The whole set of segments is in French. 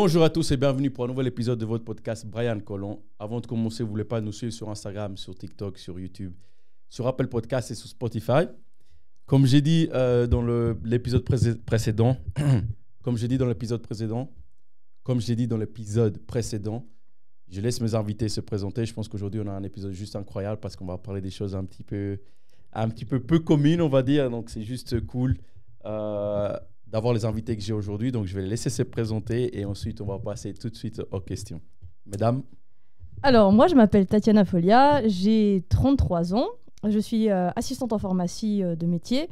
Bonjour à tous et bienvenue pour un nouvel épisode de votre podcast Brian Colon. Avant de commencer, vous ne voulez pas nous suivre sur Instagram, sur TikTok, sur YouTube, sur Apple Podcasts et sur Spotify. Comme j'ai dit dans l'épisode précédent, je laisse mes invités se présenter. Je pense qu'aujourd'hui, on a un épisode juste incroyable parce qu'on va parler des choses un petit peu peu communes, on va dire. Donc, c'est juste cool d'avoir les invités que j'ai aujourd'hui. Donc, je vais les laisser se présenter et ensuite, on va passer tout de suite aux questions. Mesdames. Alors, moi, je m'appelle Tatiana Folia, j'ai 33 ans. Je suis assistante en pharmacie de métier.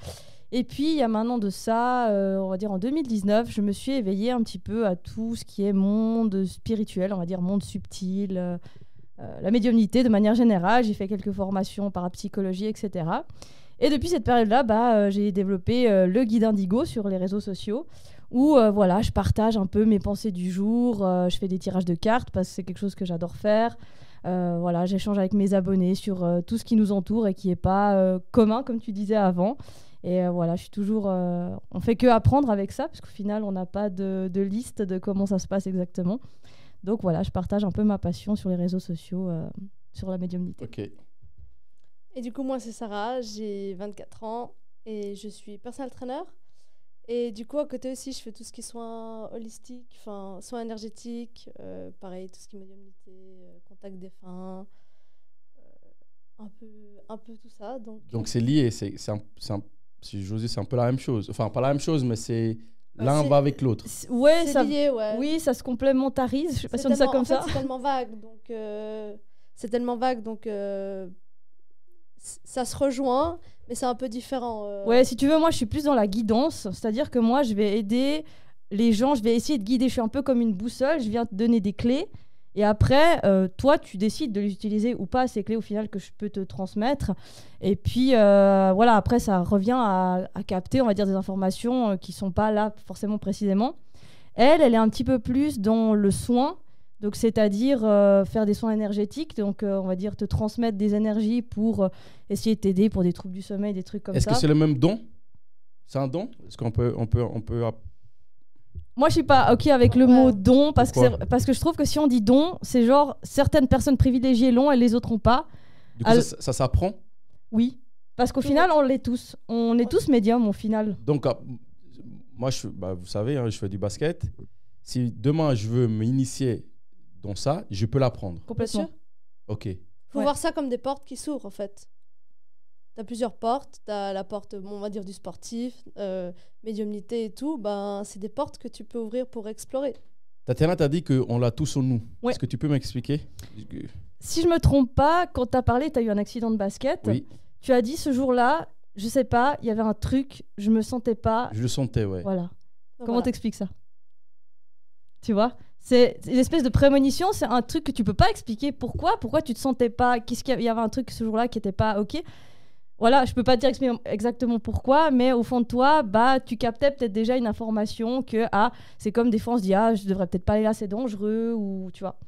Et puis, il y a maintenant de ça, on va dire en 2019, je me suis éveillée un petit peu à tout ce qui est monde spirituel, on va dire monde subtil, la médiumnité de manière générale. J'ai fait quelques formations parapsychologie, etc. Et depuis cette période-là, j'ai développé le guide Indigo sur les réseaux sociaux où voilà, je partage un peu mes pensées du jour, je fais des tirages de cartes parce que c'est quelque chose que j'adore faire. Voilà, j'échange avec mes abonnés sur tout ce qui nous entoure et qui n'est pas commun, comme tu disais avant. Et voilà, je suis toujours... on fait que apprendre avec ça, parce qu'au final, on n'a pas de liste de comment ça se passe exactement. Donc voilà, je partage un peu ma passion sur les réseaux sociaux, sur la médiumnité. Ok. Et du coup, moi, c'est Sarah, j'ai 24 ans et je suis personal trainer. Et du coup, à côté aussi, je fais tout ce qui est soins holistiques, enfin, soins énergétiques, pareil, tout ce qui est médiumnité, contact défunt, un peu tout ça. Donc c'est lié, si j'ose dire, c'est un peu la même chose. Enfin, pas la même chose, mais c'est l'un va avec l'autre. Ouais, c'est ça, lié, ouais. Oui, ça se complémentarise. Je sais pas si on dit ça comme ça. C'est tellement vague, donc ça se rejoint, mais c'est un peu différent. Ouais, si tu veux, moi, je suis plus dans la guidance. C'est-à-dire que moi, je vais aider les gens, je vais essayer de guider. Je suis un peu comme une boussole, je viens te donner des clés. Et après, toi, tu décides de les utiliser ou pas, ces clés au final que je peux te transmettre. Et puis, voilà, après, ça revient à capter, on va dire, des informations qui ne sont pas là forcément précisément. Elle est un petit peu plus dans le soin, donc c'est-à-dire faire des soins énergétiques. Donc, on va dire te transmettre des énergies pour essayer de t'aider pour des troubles du sommeil, des trucs comme ça. Est-ce que c'est le même don? C'est un don? Est-ce qu'on peut Moi, je suis pas OK avec le mot don parce que je trouve que si on dit don, c'est genre certaines personnes privilégiées l'ont et les autres n'ont pas. Du coup, ça s'apprend? Oui, parce qu'au final, on l'est tous. On est tous médiums au final. Donc, moi, vous savez, hein, je fais du basket. Si demain, je veux m'initier dans ça, je peux l'apprendre. Complètement. OK. Faut voir ça comme des portes qui s'ouvrent, en fait. Tu as plusieurs portes. Tu as la porte, on va dire, du sportif, médiumnité et tout. Ben, c'est des portes que tu peux ouvrir pour explorer. Tatiana, tu as dit qu'on l'a tous en nous. Ouais. Est-ce que tu peux m'expliquer? Si je me trompe pas, quand tu as parlé, tu as eu un accident de basket. Oui. Tu as dit ce jour-là, je sais pas, il y avait un truc, je me sentais pas. Je le sentais, ouais. Voilà. Donc, Comment t'expliques ça? Tu vois? C'est une espèce de prémonition, c'est un truc que tu peux pas expliquer. Pourquoi tu te sentais pas? Qu'est-ce qu'il y avait un truc ce jour-là qui était pas OK? Voilà, je peux pas te dire exactement pourquoi, mais au fond de toi, tu captais peut-être déjà une information que c'est comme des fois on se dit je devrais peut-être pas aller là, c'est dangereux, ou tu vois.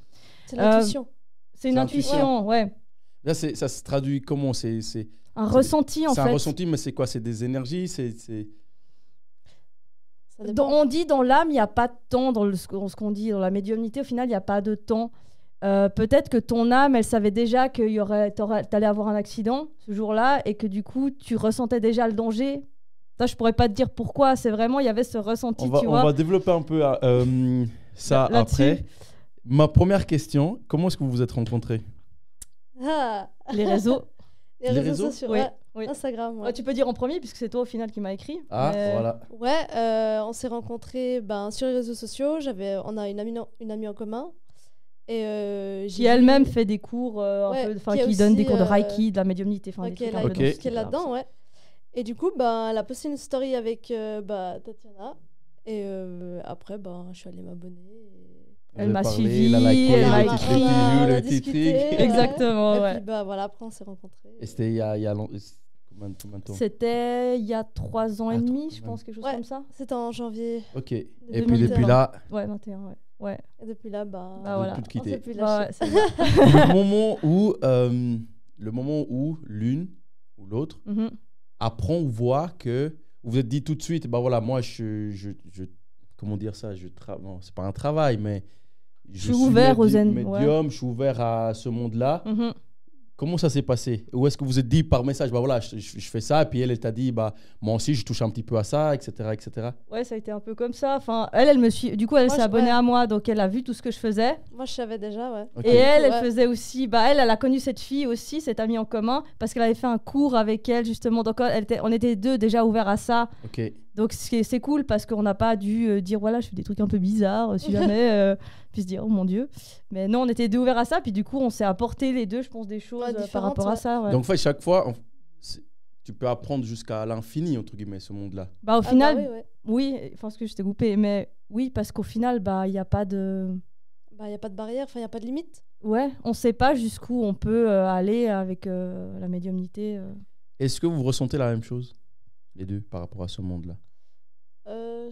C'est l'intuition. C'est une intuition, ouais. Là, ça se traduit comment? C'est un ressenti en fait. C'est un ressenti, mais c'est quoi? C'est des énergies? On dit dans l'âme, il n'y a pas de temps, dans ce qu'on dit dans la médiumnité, au final, il n'y a pas de temps. Peut-être que ton âme, elle savait déjà que t'allais avoir un accident ce jour-là et que du coup, tu ressentais déjà le danger. Ça, je pourrais pas te dire pourquoi. C'est vraiment, il y avait ce ressenti, tu vois. On va développer un peu ça après. Ma première question, comment est-ce que vous vous êtes rencontrés? Les réseaux. Les réseaux sociaux, oui. Instagram. Ouais. Tu peux dire en premier puisque c'est toi au final qui m'as écrit. Voilà. Ouais, on s'est rencontrés sur les réseaux sociaux. On a une amie en commun. Et qui elle-même fait des cours, qui donne des cours de Reiki, de la médiumnité, qui est là-dedans, ouais. Et du coup, elle a posté une story avec Tatiana. Et après, je suis allée m'abonner. Elle m'a suivi, elle m'a discuté. Exactement, ouais. Et puis voilà, après on s'est rencontrés. Et c'était il y a combien de temps? C'était il y a 3 ans et demi, je pense, quelque chose comme ça. C'était en janvier. Ok. Et puis depuis là. Ouais, 21, ouais. Et depuis là, voilà. Tout quitter. On s'est plus lâché. Le moment où l'une ou l'autre apprend ou voit que vous vous êtes dit tout de suite, voilà, moi comment dire ça, bon, c'est pas un travail, mais je suis ouvert aux médium, je suis ouvert à ce monde-là. Comment ça s'est passé? Ou est-ce que vous êtes dit par message, bah voilà, je fais ça, et puis elle t'a dit, bah moi aussi, je touche un petit peu à ça, etc., etc. Ouais, ça a été un peu comme ça. Enfin, elle me suit. Du coup, elle s'est abonnée à moi, donc elle a vu tout ce que je faisais. Moi, je savais déjà, ouais. Okay. Et elle faisait aussi. Bah, elle a connu cette fille aussi, cette amie en commun, parce qu'elle avait fait un cours avec elle justement. Donc, on était deux déjà ouverts à ça. Ok. Donc c'est cool parce qu'on n'a pas dû dire voilà, je fais des trucs un peu bizarres, si jamais, puis se dire oh mon Dieu. Mais non, on était deux ouverts à ça, puis du coup on s'est apporté les deux, je pense, des choses par rapport à ça. Ouais. Donc en fait, chaque fois, tu peux apprendre jusqu'à l'infini, entre guillemets, ce monde-là. Bah au final, oui, enfin ce que je t'ai coupé, mais oui, parce qu'au final, bah il n'y a pas de... Bah il n'y a pas de barrière, enfin il n'y a pas de limite. Ouais, on ne sait pas jusqu'où on peut aller avec la médiumnité. Est-ce que vous ressentez la même chose, les deux, par rapport à ce monde-là?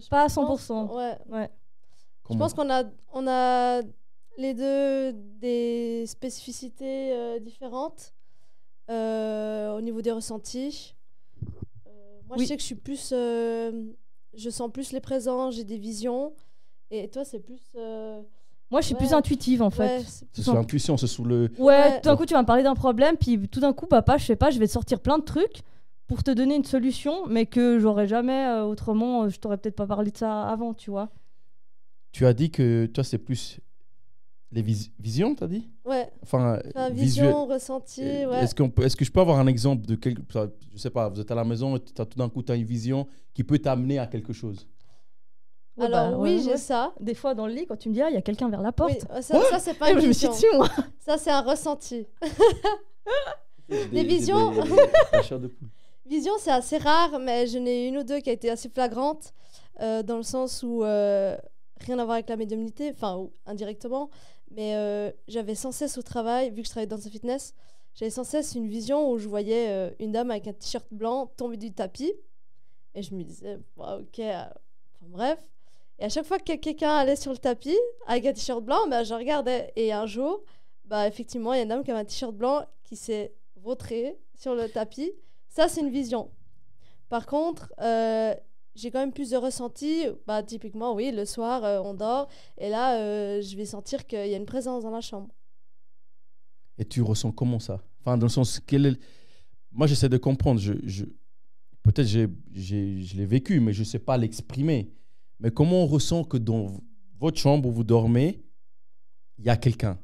Pas à 100%. Ouais. Je pense qu'on a les deux des spécificités différentes au niveau des ressentis. Moi, je sais que je suis plus... je sens plus les présents, j'ai des visions. Et toi, c'est plus... Moi, je suis plus intuitive, en fait. Ouais, c'est sur l'intuition, c'est sous le... Ouais, tout d'un coup, tu vas me parler d'un problème, puis tout d'un coup, papa, je sais pas, je vais te sortir plein de trucs pour te donner une solution, mais que j'aurais jamais autrement, je t'aurais peut-être pas parlé de ça avant, tu vois. Tu as dit que toi, c'est plus les visions, t'as dit? Ouais. Enfin, vision, ressenti, ouais. Est-ce que je peux avoir un exemple de quelque... Je sais pas, vous êtes à la maison et tout d'un coup, tu as une vision qui peut t'amener à quelque chose? Ouais, alors oui, j'ai ça. Des fois dans le lit, quand tu me dis il y a quelqu'un vers la porte. Oui, ça c'est pas une vision. Je me suis dessus, moi. Ça c'est un ressenti. Des visions. Vision, c'est assez rare, mais j'en ai une ou deux qui a été assez flagrante, dans le sens où rien à voir avec la médiumnité, enfin indirectement, mais j'avais sans cesse au travail, vu que je travaillais dans un fitness, j'avais sans cesse une vision où je voyais une dame avec un t-shirt blanc tomber du tapis, et je me disais, ok, enfin, bref. Et à chaque fois que quelqu'un allait sur le tapis avec un t-shirt blanc, bah, je regardais, et un jour, bah, effectivement, il y a une dame qui avait un t-shirt blanc qui s'est vautrée sur le tapis. Ça, c'est une vision. Par contre, j'ai quand même plus de ressenti. Bah, typiquement, oui, le soir, on dort. Et là, je vais sentir qu'il y a une présence dans la chambre. Et tu ressens comment ça? Enfin, dans le sens, moi, j'essaie de comprendre. Peut-être je l'ai vécu, mais je ne sais pas l'exprimer. Mais comment on ressent que dans votre chambre où vous dormez, il y a quelqu'un?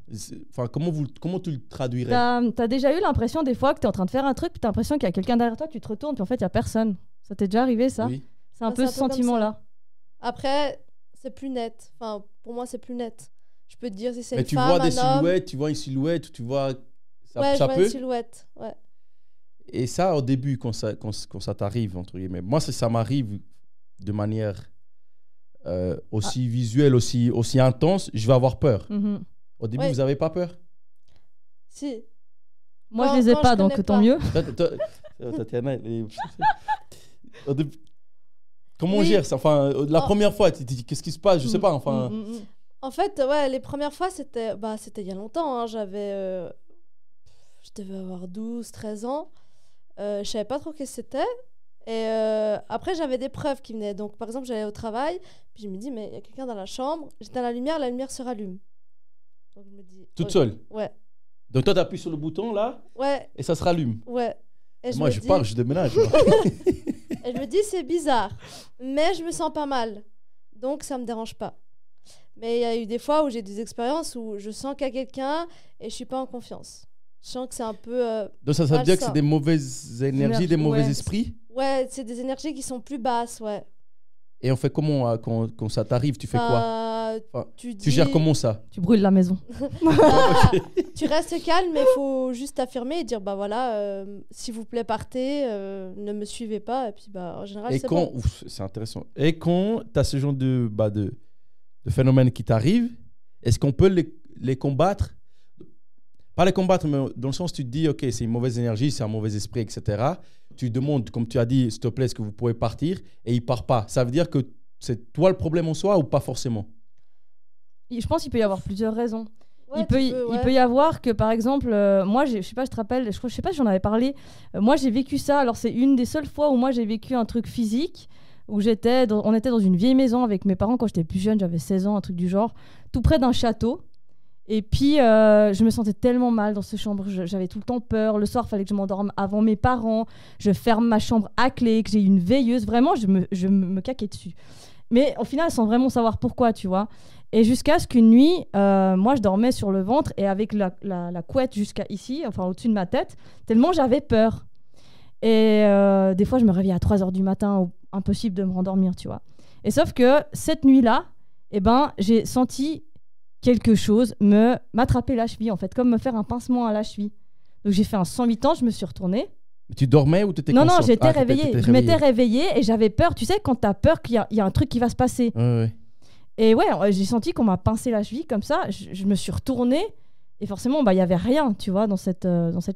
Enfin, comment tu le traduirais? T'as déjà eu l'impression des fois que tu es en train de faire un truc, puis tu as l'impression qu'il y a quelqu'un derrière toi, tu te retournes, puis en fait, il n'y a personne. Ça t'est déjà arrivé, ça? Oui. C'est un peu ce sentiment-là. Après, c'est plus net. Enfin, pour moi, c'est plus net. Je peux te dire si c'est une femme, mais tu vois des silhouettes, tu vois une silhouette, tu vois... Ouais, je vois une silhouette, ouais. Et ça, au début, quand ça t'arrive, entre guillemets, moi, ça m'arrive de manière... aussi visuelle, aussi intense, je vais avoir peur. Au début, vous n'avez pas peur? Si. Moi, je les ai pas, donc tant mieux. Tatiana, comment on gère ça? Enfin, la première fois, tu te dis, qu'est-ce qui se passe? Je sais pas, enfin... En fait, ouais, les premières fois, c'était il y a longtemps. Hein, je devais avoir 12, 13 ans. Je savais pas trop ce que c'était. Et après, j'avais des preuves qui venaient. Donc, par exemple, j'allais au travail, puis je me dis, mais il y a quelqu'un dans la chambre. J'éteins la lumière se rallume. Donc, je me dis... Toute seule? Ouais. Donc, toi, tu appuies sur le bouton, là? Ouais. Et ça se rallume? Ouais. Et moi, je pars, je déménage. Et je me dis, c'est bizarre. Mais je me sens pas mal. Donc, ça me dérange pas. Mais il y a eu des fois où j'ai des expériences où je sens qu'il y a quelqu'un et je suis pas en confiance. Je sens que c'est un peu... Donc, ça veut dire que c'est des mauvaises énergies, des mauvais esprits? Ouais, c'est des énergies qui sont plus basses, ouais. Et on fait comment quand ça t'arrive? Tu fais quoi? Enfin, tu gères comment ça? Tu brûles la maison. Tu restes calme, mais il faut juste affirmer et dire, bah voilà, s'il vous plaît, partez, ne me suivez pas. Et puis, bah, en général, c'est bon. C'est intéressant. Et quand tu as ce genre de phénomènes qui t'arrivent, est-ce qu'on peut les combattre? Pas les combattre, mais dans le sens où tu te dis, OK, c'est une mauvaise énergie, c'est un mauvais esprit, etc. Tu demandes, comme tu as dit, s'il te plaît, est-ce que vous pouvez partir? Et il ne part pas. Ça veut dire que c'est toi le problème en soi ou pas forcément? Je pense qu'il peut y avoir plusieurs raisons. Ouais, il peut y avoir que, par exemple, moi, je sais pas, je te rappelle, je sais pas si j'en avais parlé. Moi, j'ai vécu ça. Alors, c'est une des seules fois où moi, j'ai vécu un truc physique où on était dans une vieille maison avec mes parents quand j'étais plus jeune, j'avais 16 ans, un truc du genre, tout près d'un château. Et puis, je me sentais tellement mal dans cette chambre. J'avais tout le temps peur. Le soir, il fallait que je m'endorme avant mes parents. Je ferme ma chambre à clé, que j'ai une veilleuse. Vraiment, je me caquais dessus. Mais au final, sans vraiment savoir pourquoi, tu vois. Et jusqu'à ce qu'une nuit, moi, je dormais sur le ventre et avec la couette jusqu'à ici, enfin au-dessus de ma tête, tellement j'avais peur. Et des fois, je me réveillais à 3h du matin, impossible de me rendormir, tu vois. Et sauf que cette nuit-là, eh ben, j'ai senti quelque chose m'attraper la cheville, en fait, comme me faire un pincement à la cheville. Donc j'ai fait un 108 ans, je me suis retournée. Mais tu dormais ou tu étais Non, consciente? non, j'étais réveillée. Je m'étais réveillée et j'avais peur. Tu sais, quand tu as peur qu'il y a un truc qui va se passer. Ouais. Et ouais, j'ai senti qu'on m'a pincé la cheville comme ça. Je me suis retournée et forcément, il y avait rien, tu vois, dans cette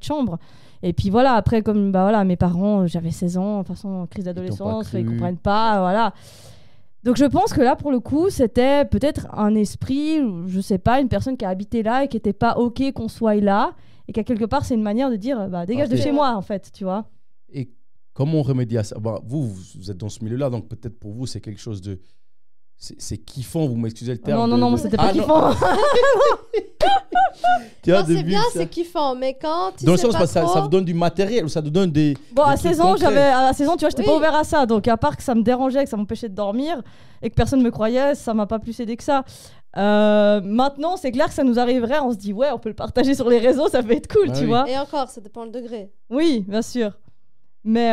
chambre. Et puis voilà, après, comme mes parents, j'avais 16 ans, de toute façon, crise d'adolescence, ils comprennent pas, voilà. Donc je pense que là, pour le coup, c'était peut-être un esprit, je sais pas, une personne qui a habité là et qui était pas OK qu'on soit là. Et qu'à quelque part, c'est une manière de dire, dégage de chez moi, en fait, tu vois. Et comment on remédie à ça? Vous êtes dans ce milieu-là, donc peut-être pour vous, c'est quelque chose de... C'est kiffant, vous m'excusez le terme. Non, c'était pas kiffant. C'est bien, c'est kiffant, mais quand tu dans le sais sens, pas ça vous donne du matériel, ça vous donne des... Bon, à des 16 trucs ans, concrets. à 16 ans, tu vois, j'étais pas ouvert à ça. Donc, à part que ça me dérangeait, que ça m'empêchait de dormir et que personne me croyait, ça m'a pas plus aidé que ça. Maintenant, c'est clair que ça nous arriverait. On se dit, ouais, on peut le partager sur les réseaux, ça peut être cool, tu vois. Et encore, ça dépend le degré. Oui, bien sûr. Mais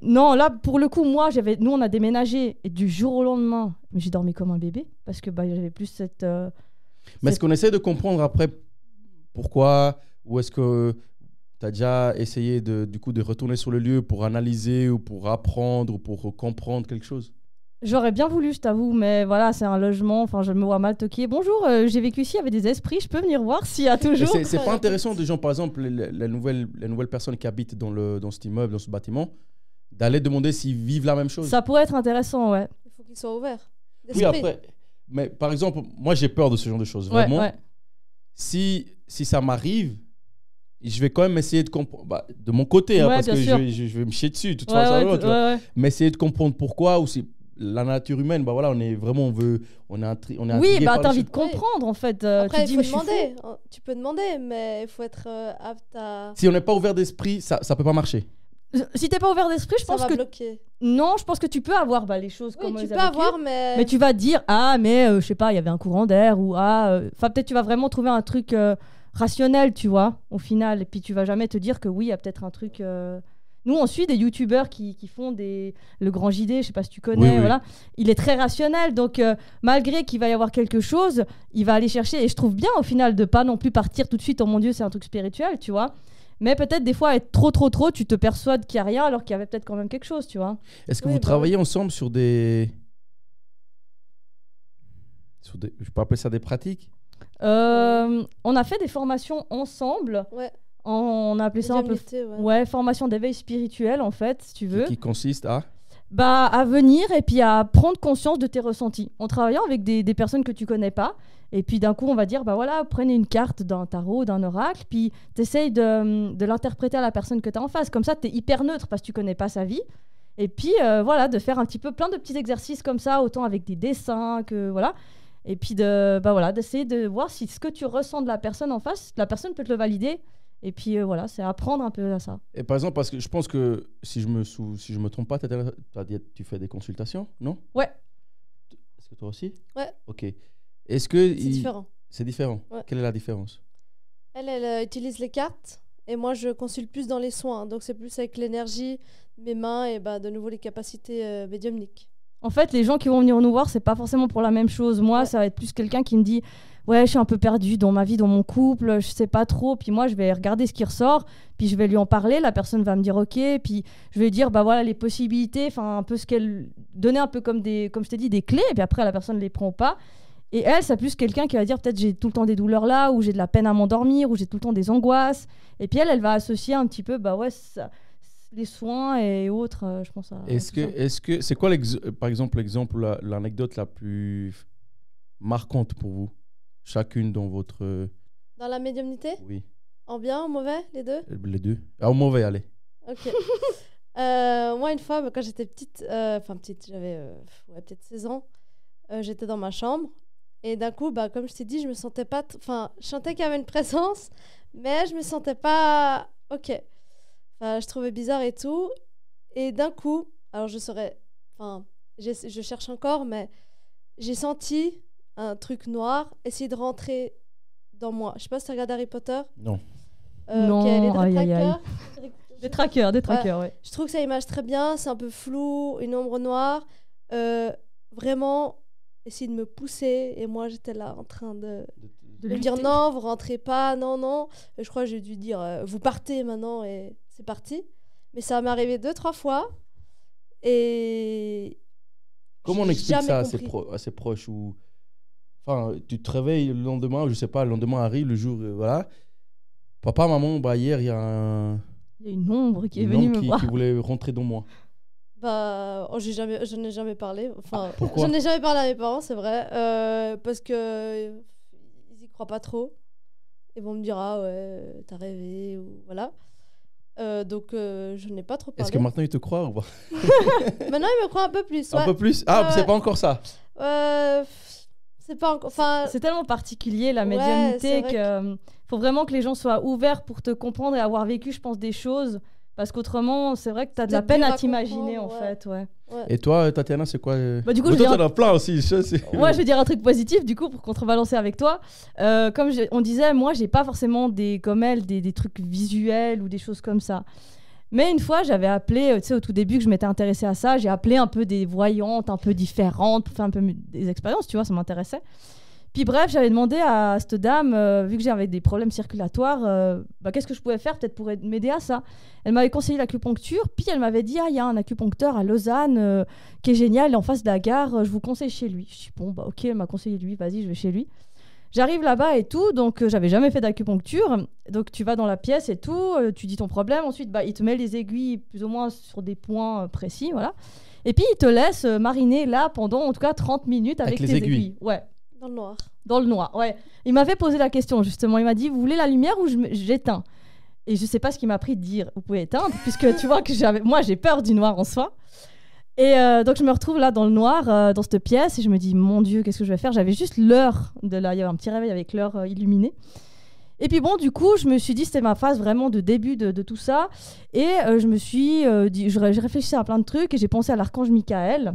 non, là, pour le coup, nous, on a déménagé et du jour au lendemain, j'ai dormi comme un bébé parce que j'avais plus cette... Mais est-ce qu'on essaie de comprendre après pourquoi, ou est-ce que tu as déjà essayé du coup de retourner sur le lieu pour analyser ou pour apprendre ou pour comprendre quelque chose? J'aurais bien voulu, je t'avoue, mais voilà, c'est un logement, enfin, je me vois mal toquer. Bonjour, j'ai vécu ici, il y avait des esprits, je peux venir voir s'il y a toujours... C'est pas intéressant des gens, par exemple, les nouvelles personnes qui habitent dans cet immeuble, dans ce bâtiment, d'aller demander s'ils vivent la même chose? Ça pourrait être intéressant, ouais. Il faut qu'ils soient ouverts. Oui, après, mais par exemple, moi j'ai peur de ce genre de choses, vraiment. Ouais. Si ça m'arrive, je vais quand même essayer de comprendre, de mon côté, parce que je vais me chier dessus, de toute façon. Mais essayer de comprendre pourquoi, ou si la nature humaine, on est vraiment, on est intrigué. Oui, t'as envie de comprendre, en fait. Après, tu il faut demander. Tu peux demander, mais il faut être apte à... Si on n'est pas ouvert d'esprit, ça peut pas marcher. Si t'es pas ouvert d'esprit, je pense que... bloquer. Non, je pense que tu peux avoir les choses comme tu peux avoir, mais tu vas dire, je sais pas, il y avait un courant d'air, ou peut-être tu vas vraiment trouver un truc rationnel, tu vois, au final. Et puis tu vas jamais te dire que oui, il y a peut-être un truc... Nous, on suit des youtubeurs qui font le grand JD, je sais pas si tu connais, oui. voilà. Il est très rationnel, donc malgré qu'il va y avoir quelque chose, il va aller chercher, et je trouve bien au final de pas non plus partir tout de suite, oh mon Dieu, c'est un truc spirituel, tu vois. Mais peut-être des fois, être trop, tu te persuades qu'il n'y a rien alors qu'il y avait peut-être quand même quelque chose, tu vois. Est-ce que vous travaillez ensemble sur des... Je peux appeler ça des pratiques? On a fait des formations ensemble. Ouais. On a appelé ça un peu... formation d'éveil spirituel, en fait, si tu veux. Qui consiste à... à venir et puis à prendre conscience de tes ressentis. En travaillant avec des personnes que tu connais pas. Et puis d'un coup, on va dire, prenez une carte d'un tarot, d'un oracle, puis t'essayes de l'interpréter à la personne que tu as en face. Comme ça, tu es hyper neutre parce que tu connais pas sa vie. Et puis, de faire un petit peu plein de petits exercices comme ça, autant avec des dessins que... Voilà. Et puis, d'essayer de voir si ce que tu ressens de la personne en face, la personne peut te le valider. Et puis, c'est apprendre un peu à ça. Et par exemple, parce que je pense que, si je me trompe pas, tu fais des consultations, non? Ouais. Est-ce que toi aussi? Ouais. Ok. Est-ce que... C'est différent. C'est différent. Ouais. Quelle est la différence? Elle utilise les cartes et moi je consulte plus dans les soins. Donc c'est plus avec l'énergie, mes mains et de nouveau les capacités médiumniques. En fait, les gens qui vont venir nous voir, c'est pas forcément pour la même chose. Moi, ça va être plus quelqu'un qui me dit ouais, je suis un peu perdue dans ma vie, dans mon couple, je sais pas trop. Puis moi, je vais regarder ce qui ressort, puis je vais lui en parler. La personne va me dire ok, puis je vais lui dire les possibilités, enfin un peu ce qu'elle donner un peu comme je t'ai dit des clés. Et puis après, la personne les prend pas. Et elle, c'est plus quelqu'un qui va dire peut-être j'ai tout le temps des douleurs là, ou j'ai de la peine à m'endormir, ou j'ai tout le temps des angoisses. Et puis elle va associer un petit peu les soins et autres, je pense. C'est quoi par exemple l'anecdote la plus marquante pour vous, chacune dans votre... Dans la médiumnité? Oui. En bien, en mauvais, les deux? Les deux. En mauvais, allez. Ok. Moi, une fois, quand j'étais petite, j'avais peut-être 16 ans, j'étais dans ma chambre. Et d'un coup, comme je t'ai dit, je me sentais pas. Enfin, je sentais qu'il y avait une présence, mais je me sentais pas. Ok. Enfin, je trouvais bizarre et tout. Et d'un coup, alors je saurais. Enfin, je cherche encore, mais j'ai senti un truc noir essayer de rentrer dans moi. Je sais pas si tu regardes Harry Potter. Non. Non, les aïe, aïe, aïe. trackers. Des trackers, ouais. Je trouve que ça image très bien. C'est un peu flou, une ombre noire. Vraiment essayer de me pousser. Et moi, j'étais là en train de me dire non, vous rentrez pas, non. Et je crois que j'ai dû dire vous partez maintenant et c'est parti. Mais ça m'est arrivé 2-3 fois. Et comment on j'ai explique ça jamais à ses proches ou... Enfin, tu te réveilles le lendemain, je sais pas, le lendemain arrive, le jour, voilà. Papa, maman, hier, il y a Il y a une ombre qui est une venue ombre me voir. qui voulait rentrer dans moi. Je n'ai jamais parlé. Enfin, pourquoi? je n'ai jamais parlé à mes parents, c'est vrai. Parce que ils y croient pas trop. Ils vont me dire, ah ouais, t'as rêvé, ou voilà. Donc, je n'ai pas trop parlé. Est-ce que maintenant, ils te croient ou pas? Maintenant, ils me croient un peu plus. Un Ouais. peu plus? Ah, c'est pas encore ça. C'est pas encore. Enfin, C'est tellement particulier la Ouais, médiumnité c'est vrai que faut vraiment que les gens soient ouverts pour te comprendre et avoir vécu, je pense, des choses. Parce qu'autrement, c'est vrai que tu as de la peut-être peine dur à à t'imaginer, en comprendre, ouais. fait. Ouais. ouais. Et toi, Tatiana, c'est quoi Bah, du coup, Mais je toi, vais t'en as plein aussi. Moi, je vais dire un truc positif, du coup, pour contrebalancer avec toi. Comme on disait, moi, j'ai pas forcément comme elle, des trucs visuels ou des choses comme ça. Mais une fois, j'avais appelé, tu sais, au tout début que je m'étais intéressée à ça, j'ai appelé un peu des voyantes, un peu différentes, pour faire un peu des expériences, tu vois, ça m'intéressait. Puis bref, j'avais demandé à cette dame, vu que j'avais des problèmes circulatoires, qu'est-ce que je pouvais faire peut-être pour m'aider à ça. Elle m'avait conseillé l'acupuncture, puis elle m'avait dit, il y a un acupuncteur à Lausanne qui est génial, en face de la gare, je vous conseille chez lui. Je dis, bon, ok, elle m'a conseillé lui, vas-y, je vais chez lui. J'arrive là-bas et tout, donc j'avais jamais fait d'acupuncture. Donc tu vas dans la pièce et tout, tu dis ton problème. Ensuite, il te met les aiguilles plus ou moins sur des points précis, voilà. Et puis il te laisse mariner là pendant en tout cas 30 minutes avec les tes aiguilles. Ouais. Dans le noir. Dans le noir, ouais. Il m'avait posé la question justement. Il m'a dit, vous voulez la lumière ou j'éteins? Et je sais pas ce qui m'a pris de dire, vous pouvez éteindre, puisque tu vois que moi j'ai peur du noir en soi. Et donc je me retrouve là dans le noir, dans cette pièce, et je me dis, mon Dieu, qu'est-ce que je vais faire? J'avais juste l'heure il y avait un petit réveil avec l'heure illuminée. Et puis bon, du coup, je me suis dit, c'était ma phase vraiment de début de tout ça. Et je me suis dit, je réfléchissais à plein de trucs, et j'ai pensé à l'archange Michael.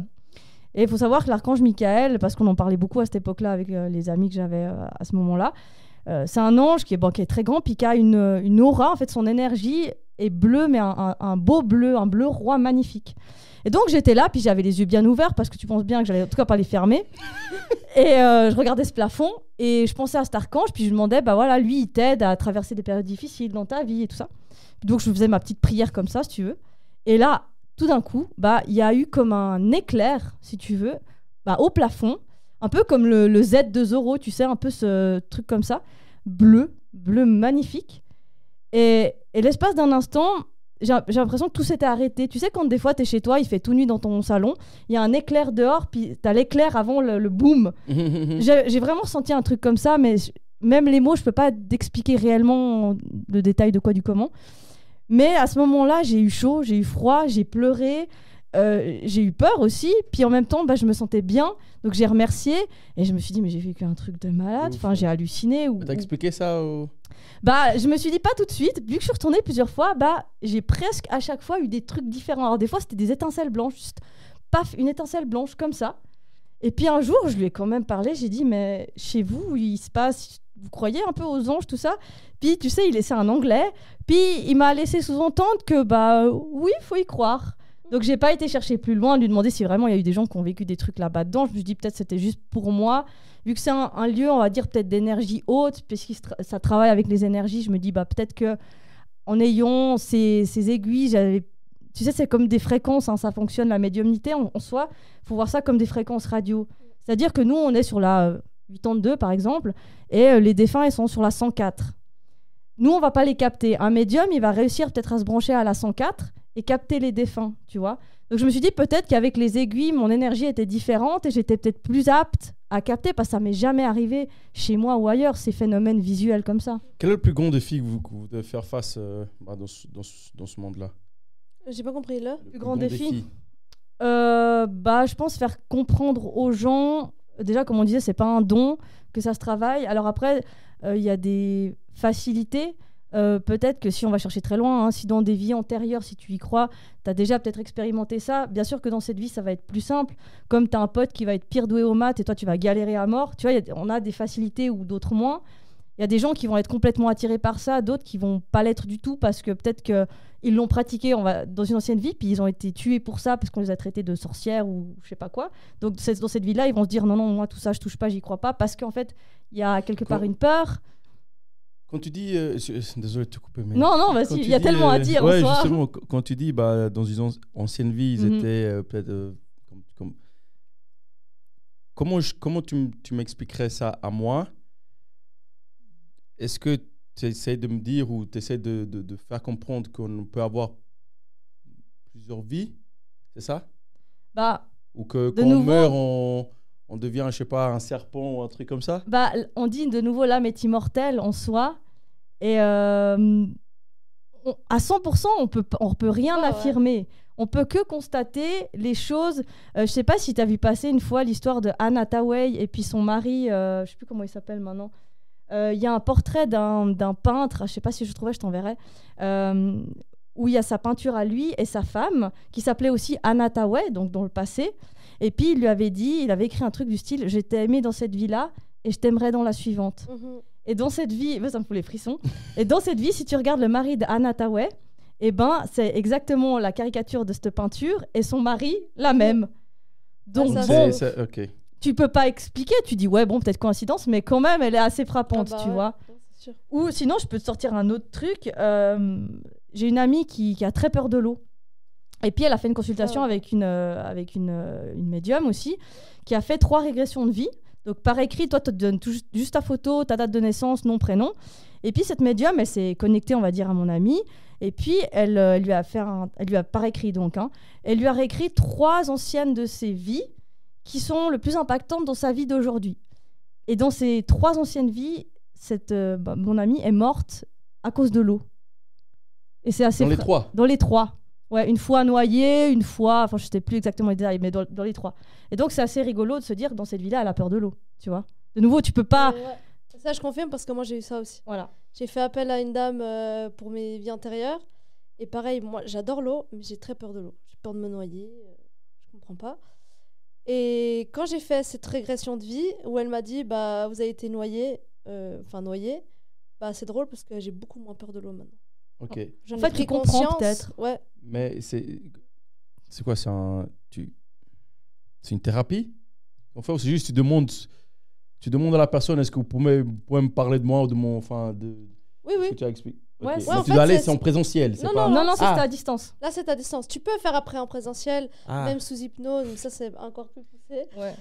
Et il faut savoir que l'archange Michael, parce qu'on en parlait beaucoup à cette époque-là avec les amis que j'avais à ce moment-là, c'est un ange qui est très grand, puis qui a une aura, en fait, son énergie est bleue, mais un beau bleu, un bleu roi magnifique. Et donc j'étais là, puis j'avais les yeux bien ouverts, parce que tu penses bien que j'allais en tout cas pas les fermer. Et je regardais ce plafond, et je pensais à cet archange, puis je lui demandais, voilà, lui, il t'aide à traverser des périodes difficiles dans ta vie et tout ça. Donc je faisais ma petite prière comme ça, si tu veux. Et là, tout d'un coup, il y a eu comme un éclair, si tu veux, au plafond, un peu comme le Z de Zorro, tu sais, un peu ce truc comme ça, bleu magnifique. Et l'espace d'un instant, j'ai l'impression que tout s'était arrêté. Tu sais, quand des fois, t'es chez toi, il fait tout nuit dans ton salon, il y a un éclair dehors, puis t'as l'éclair avant le boom. J'ai vraiment senti un truc comme ça, mais même les mots, je peux pas t'expliquer réellement le détail de quoi, du comment. Mais à ce moment-là, j'ai eu chaud, j'ai eu froid, j'ai pleuré, j'ai eu peur aussi. Puis en même temps, je me sentais bien. Donc j'ai remercié et je me suis dit, mais j'ai vécu un truc de malade. Enfin, j'ai halluciné. T'as expliqué ça je me suis dit pas tout de suite. Vu que je suis retournée plusieurs fois, j'ai presque à chaque fois eu des trucs différents. Alors des fois, c'était des étincelles blanches, juste paf, une étincelle blanche comme ça. Et puis un jour, je lui ai quand même parlé. J'ai dit, mais chez vous, il se passe... Vous croyez un peu aux anges, tout ça? Puis, tu sais, c'est un Anglais. Puis, il m'a laissé sous-entendre que, oui, il faut y croire. Donc, j'ai pas été chercher plus loin, lui demander si vraiment il y a eu des gens qui ont vécu des trucs là-bas dedans. Je me suis dit, peut-être c'était juste pour moi. Vu que c'est un lieu, on va dire, peut-être d'énergie haute, puisque ça travaille avec les énergies, je me dis, peut-être que en ayant ces aiguilles, tu sais, c'est comme des fréquences, ça fonctionne, la médiumnité en soi. Il faut voir ça comme des fréquences radio. C'est-à-dire que nous, on est sur la 82 par exemple, et les défunts ils sont sur la 104. Nous on va pas les capter. Un médium il va réussir peut-être à se brancher à la 104 et capter les défunts, tu vois. Donc je me suis dit peut-être qu'avec les aiguilles mon énergie était différente et j'étais peut-être plus apte à capter, parce que ça m'est jamais arrivé chez moi ou ailleurs ces phénomènes visuels comme ça. Quel est le plus grand défi que vous devez faire face dans ce monde-là? J'ai pas compris là. Plus grand défi. Je pense faire comprendre aux gens, déjà comme on disait, c'est pas un don, que ça se travaille. Alors après, il y a des facilités. Peut-être que si on va chercher très loin, hein, si dans des vies antérieures, si tu y crois, tu as déjà peut-être expérimenté ça. Bien sûr que dans cette vie, ça va être plus simple. Comme tu as un pote qui va être pire doué aux maths et toi, tu vas galérer à mort. Tu vois, on a des facilités ou d'autres moins. Il y a des gens qui vont être complètement attirés par ça, d'autres qui vont pas l'être du tout parce que peut-être qu'ils l'ont pratiqué dans une ancienne vie, puis ils ont été tués pour ça parce qu'on les a traités de sorcières ou je sais pas quoi. Donc dans cette vie-là, ils vont se dire non, moi tout ça, je touche pas, j'y crois pas, parce qu'en fait, il y a quelque part une peur. Quand tu dis... désolé de te couper, mais... Non, vas-y, il y a tellement à dire en ouais, soi. justement, quand tu dis dans une ancienne vie, ils étaient peut-être... Comment tu m'expliquerais ça à moi? Est-ce que tu essaies de me dire ou tu essaies de faire comprendre qu'on peut avoir plusieurs vies? C'est ça? Ou que quand on meurt, on devient, je sais pas, un serpent ou un truc comme ça? On dit de nouveau l'âme est immortelle en soi. Et à 100%, on peut rien affirmer. Ouais. On peut que constater les choses. Je sais pas si tu as vu passer une fois l'histoire de Anne Hathaway et puis son mari, je sais plus comment il s'appelle maintenant. Il y a un portrait d'un peintre, je sais pas si je trouvais, je t'enverrai, où il y a sa peinture à lui et sa femme, qui s'appelait aussi Anne Hathaway, donc dans le passé. Et puis il lui avait dit, il avait écrit un truc du style « Je t'ai aimé dans cette vie-là et je t'aimerai dans la suivante ». Et dans cette vie, ça me fout les frissons. Et dans cette vie, si tu regardes le mari d'Anne Hathaway, c'est exactement la caricature de cette peinture et son mari, la même. Donc okay. Tu peux pas expliquer, tu dis ouais, bon, peut-être coïncidence, mais quand même, elle est assez frappante, tu vois. C'est sûr. Ou sinon, je peux te sortir un autre truc. J'ai une amie qui a très peur de l'eau. Et puis, elle a fait une consultation avec une médium aussi, qui a fait 3 régressions de vie. Donc, par écrit, toi, tu te donnes juste ta photo, ta date de naissance, nom, prénom. Et puis, cette médium, elle s'est connectée, on va dire, à mon amie. Et puis, elle lui a par écrit, donc, hein, elle lui a réécrit 3 anciennes de ses vies qui sont le plus impactantes dans sa vie d'aujourd'hui. Et dans ces 3 anciennes vies, mon amie est morte à cause de l'eau. Et c'est assez... Dans les 3 ? Dans les 3. Ouais, une fois noyée, une fois... Enfin, je ne sais plus exactement les détails, mais dans les 3. Et donc, c'est assez rigolo de se dire, dans cette vie-là, elle a peur de l'eau, tu vois. De nouveau, tu peux pas... Ouais. Ça, je confirme parce que moi, j'ai eu ça aussi. Voilà. J'ai fait appel à une dame pour mes vies antérieures. Et pareil, moi, j'adore l'eau, mais j'ai très peur de l'eau. J'ai peur de me noyer. Je comprends pas. Et quand j'ai fait cette régression de vie, où elle m'a dit, bah, vous avez été noyé, c'est drôle parce que j'ai beaucoup moins peur de l'eau maintenant. Ok. En fait, tu comprends peut-être. Ouais. Mais c'est quoi, c'est une thérapie? En fait, c'est juste tu demandes à la personne, est-ce que vous pouvez me parler de moi ou de mon, Oui. Ce que tu as expliqué. Ouais, okay. en tu dois aller, c'est en présentiel. Non, c'est à distance. Là, c'est à distance. Tu peux faire après en présentiel, même sous hypnose, ça c'est encore plus poussé. Ouais.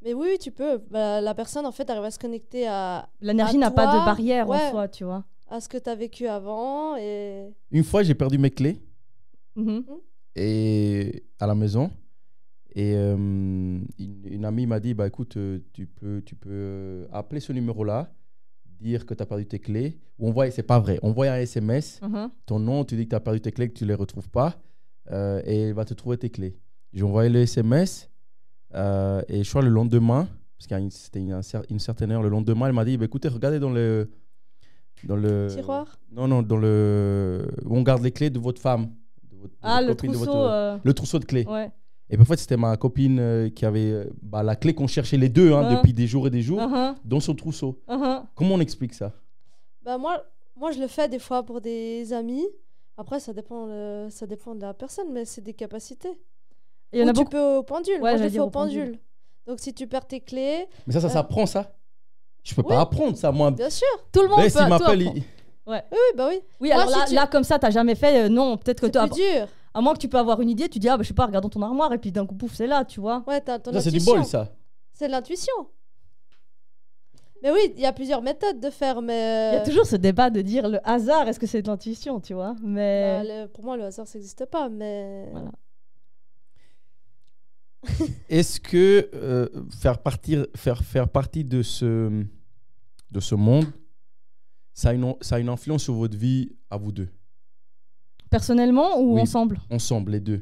Mais oui, tu peux. La personne, en fait, arrive à se connecter à... L'énergie n'a pas de barrière en soi, tu vois. À ce que tu as vécu avant. Et... Une fois, j'ai perdu mes clés et à la maison. Et une amie m'a dit, bah, écoute, tu peux appeler ce numéro-là, dire que tu as perdu tes clés. Ou c'est pas vrai, envoie un SMS, ton nom, tu dis que tu as perdu tes clés, que tu ne les retrouves pas, et elle va te trouver tes clés. J'ai envoyé le SMS, et je crois le lendemain, parce que c'était une certaine heure, le lendemain, elle m'a dit, bah, écoutez, regardez dans le tiroir. Non, dans le... où on garde les clés de votre femme. Le trousseau. Le trousseau de clés. Ouais. Et en fait, c'était ma copine qui avait la clé qu'on cherchait les deux depuis des jours et des jours dans son trousseau. Comment on explique ça? Bah moi, je le fais des fois pour des amis. Après, ça dépend de la personne, mais c'est des capacités. Il y en a tu peux au pendule. Ouais, moi, je le fais au pendule. Donc, si tu perds tes clés... Mais ça s'apprend, ça? Je peux pas apprendre ça, moi. Bien sûr. Tout le monde peut. S'il m'appelle... Ouais. Oui. Oui, alors là, comme ça, t'as jamais fait... non, peut-être que tu as... C'est plus dur. À moins que tu peux avoir une idée, tu dis, je sais pas, regarde dans ton armoire, et puis d'un coup, pouf, c'est là, tu vois. Ouais, t'as ton intuition. Ça, c'est du bol, ça. C'est de l'intuition. Mais oui, il y a plusieurs méthodes de faire, mais... Il y a toujours ce débat de dire le hasard, est-ce que c'est de l'intuition, tu vois, mais... pour moi, le hasard, ça n'existe pas, mais... Voilà. Est-ce que faire partie de ce monde, ça a une influence sur votre vie à vous deux? Personnellement ou Oui. ensemble? Ensemble, les deux.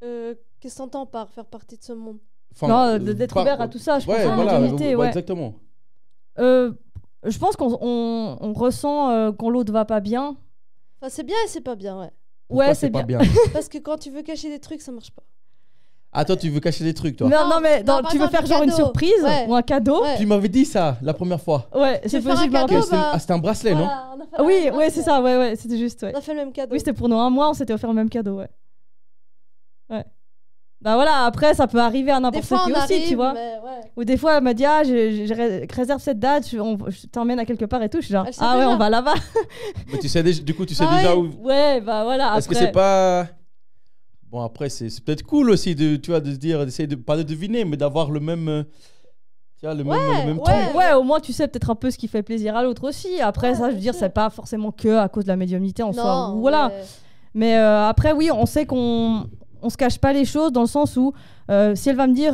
Qu'est-ce que t'entends par faire partie de ce monde? Enfin, Non, d'être ouvert à tout ça, je pense, Ouais, à la voilà, modernité, ouais. exactement. Je pense qu'on ressent quand l'autre va pas bien. Enfin, c'est bien et c'est pas bien, ouais. Pourquoi Ouais, c'est c'est pas bien. bien? Parce que quand tu veux cacher des trucs, ça marche pas. Ah, toi, tu veux cacher des trucs, toi? Non, mais non, par tu veux exemple, faire des genre une cadeaux. surprise Ouais. ou un cadeau. Ouais. Tu m'avais dit ça la première fois. Ouais, c'est veux faire un possible. je me cadeau, rappelle. bah, C'était un bracelet, non? Voilà, on a fait Oui, la- ouais, c'est ça, ouais, c'était juste, ouais. On a fait le même cadeau. Oui, c'était pour nous un mois, on s'était offert le même cadeau, ouais. Ouais. Bah voilà, après, ça peut arriver à Des n'importe fois, qui on aussi, arrive, tu vois. mais ouais. Ou des fois, elle m'a dit, ah, je réserve cette date, je t'emmène à quelque part et tout. Je suis genre, Elle sait ah ouais, déjà. on va là-bas. Mais tu sais déjà, du coup, tu sais Ah déjà ouais. où. Ouais, bah voilà. Est-ce que après- c'est pas. Bon, après, c'est peut-être cool aussi tu vois, de se dire, d'essayer de, pas de deviner, mais d'avoir le même. Tu vois, le même ouais. truc. Ouais, au moins, tu sais peut-être un peu ce qui fait plaisir à l'autre aussi. Après, Ouais, ça, je veux bien dire, sûr. c'est pas forcément que à cause de la médiumnité en soi. Non, Ou voilà. mais- Mais après, oui, on sait qu'on se cache pas les choses dans le sens où si elle va me dire,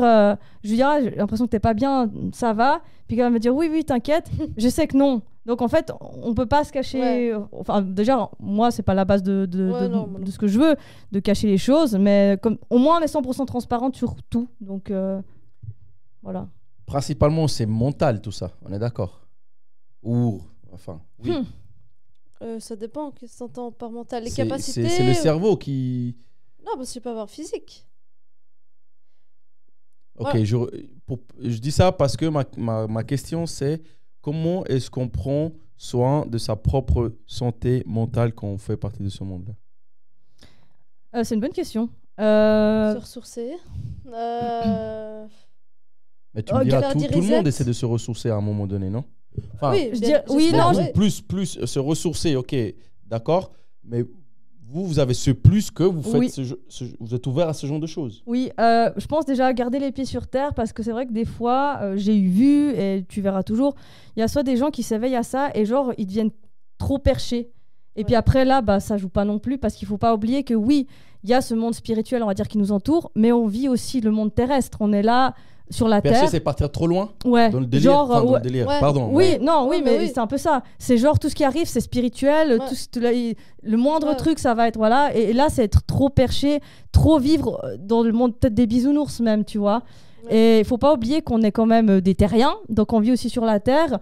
je lui dirai, ah, j'ai l'impression que t'es pas bien, ça va. Puis qu'elle va me dire, oui, t'inquiète, je sais que non. Donc en fait, on peut pas se cacher. Enfin, déjà, moi, c'est pas la base Ouais, non, moi non. de ce que je veux, de cacher les choses. Mais comme, au moins, on est 100% transparente sur tout. Donc voilà. Principalement, c'est mental tout ça, on est d'accord? Ou. Enfin, oui. Ça dépend, qu'est-ce que t'entends par mental? Les C'est- capacités. C'est le cerveau qui. Non, parce que tu peux avoir physique. Ok, Ouais. je dis ça parce que ma question c'est comment est-ce qu'on prend soin de sa propre santé mentale quand on fait partie de ce monde-là? C'est une bonne question. Se ressourcer. Mais tu me diras, faire tout des le monde resets. essaie de se ressourcer à un moment donné, non? Enfin, Oui, je bien- dirais- oui, j'espère, non, vous, ouais. plus se ressourcer, ok, d'accord, mais vous avez ce plus que vous faites Oui. vous êtes ouvert à ce genre de choses. Oui, je pense déjà à garder les pieds sur terre parce que c'est vrai que des fois, j'ai eu vu, et tu verras toujours, il y a soit des gens qui s'éveillent à ça et genre, ils deviennent trop perchés. Et puis après, là, bah, ça joue pas non plus parce qu'il faut pas oublier que oui, il y a ce monde spirituel, on va dire, qui nous entoure, mais on vit aussi le monde terrestre. On est là sur la Percer, terre. c'est partir trop loin Ouais, dans le délire. genre, Enfin, dans ouais. le délire, Ouais. pardon. Oui, ouais. non, oui, Ouais, mais oui. c'est un peu ça. C'est genre tout ce qui arrive, c'est spirituel. Ouais. Le moindre Ouais. truc, ça va être voilà. Et là, c'est être trop perché, trop vivre dans le monde peut-être des bisounours même, tu vois. Ouais. Et il faut pas oublier qu'on est quand même des terriens, donc on vit aussi sur la terre.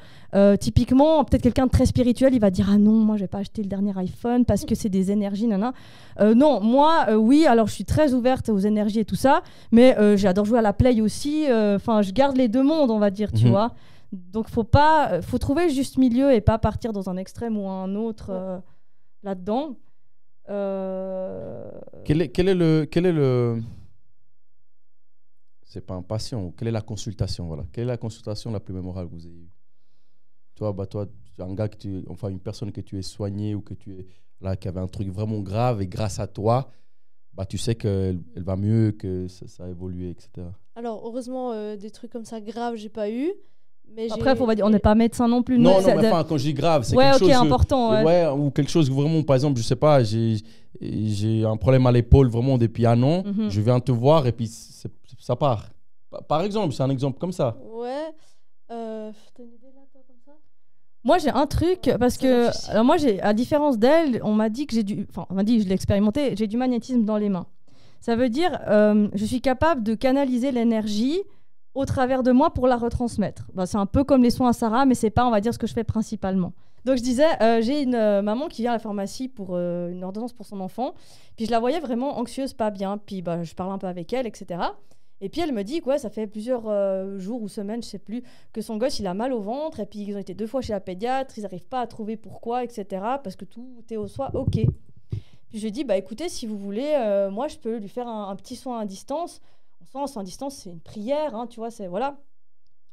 Typiquement, peut-être quelqu'un de très spirituel, il va dire ah non, moi je vais pas acheter le dernier iPhone parce que c'est des énergies, nana. Non, moi oui, alors je suis très ouverte aux énergies et tout ça, mais j'adore jouer à la play aussi. Enfin, je garde les deux mondes, on va dire, tu Mhm. vois. Donc faut trouver le juste milieu et pas partir dans un extrême ou un autre là-dedans. Quel est le c'est pas un patient, quelle est la consultation, voilà. Quelle est la consultation la plus mémorable que vous avez eue? Toi, un gars enfin une personne que tu es soigné ou que tu es là, qui avait un truc vraiment grave et grâce à toi, bah tu sais qu'elle va mieux, que ça a évolué, etc. Alors, heureusement, des trucs comme ça graves, j'ai pas eu. Mais Après, faut pas dire, on n'est pas médecin non plus. Non, nous, non, c'est mais de- enfin, quand je dis grave, c'est Ouais, quelque ok, chose. important. Ouais. Ouais, ou quelque chose que vraiment, par exemple, je sais pas, j'ai un problème à l'épaule vraiment depuis un an, Mhm. je viens te voir et puis ça part. Par exemple, c'est un exemple comme ça. Ouais. T'as une idée là, toi, comme ça? Moi, j'ai un truc parce Ça que, réfléchit. alors moi, on m'a dit que on m'a dit, je l'ai expérimenté, j'ai du magnétisme dans les mains. Ça veut dire, je suis capable de canaliser l'énergie au travers de moi pour la retransmettre. Bah, c'est un peu comme les soins à Sarah, mais c'est pas, on va dire, ce que je fais principalement. Donc je disais, j'ai une maman qui vient à la pharmacie pour une ordonnance pour son enfant, puis je la voyais vraiment anxieuse, pas bien, puis bah, je parle un peu avec elle, etc. Et puis elle me dit que ça fait plusieurs jours ou semaines, je sais plus, que son gosse il a mal au ventre, et puis ils ont été 2 fois chez la pédiatre, ils n'arrivent pas à trouver pourquoi, etc. Parce que tout est au soin, ok. Puis je lui ai dit, bah écoutez, si vous voulez, moi je peux lui faire un petit soin à distance. En soin à distance, c'est une prière, hein, tu vois, c'est voilà.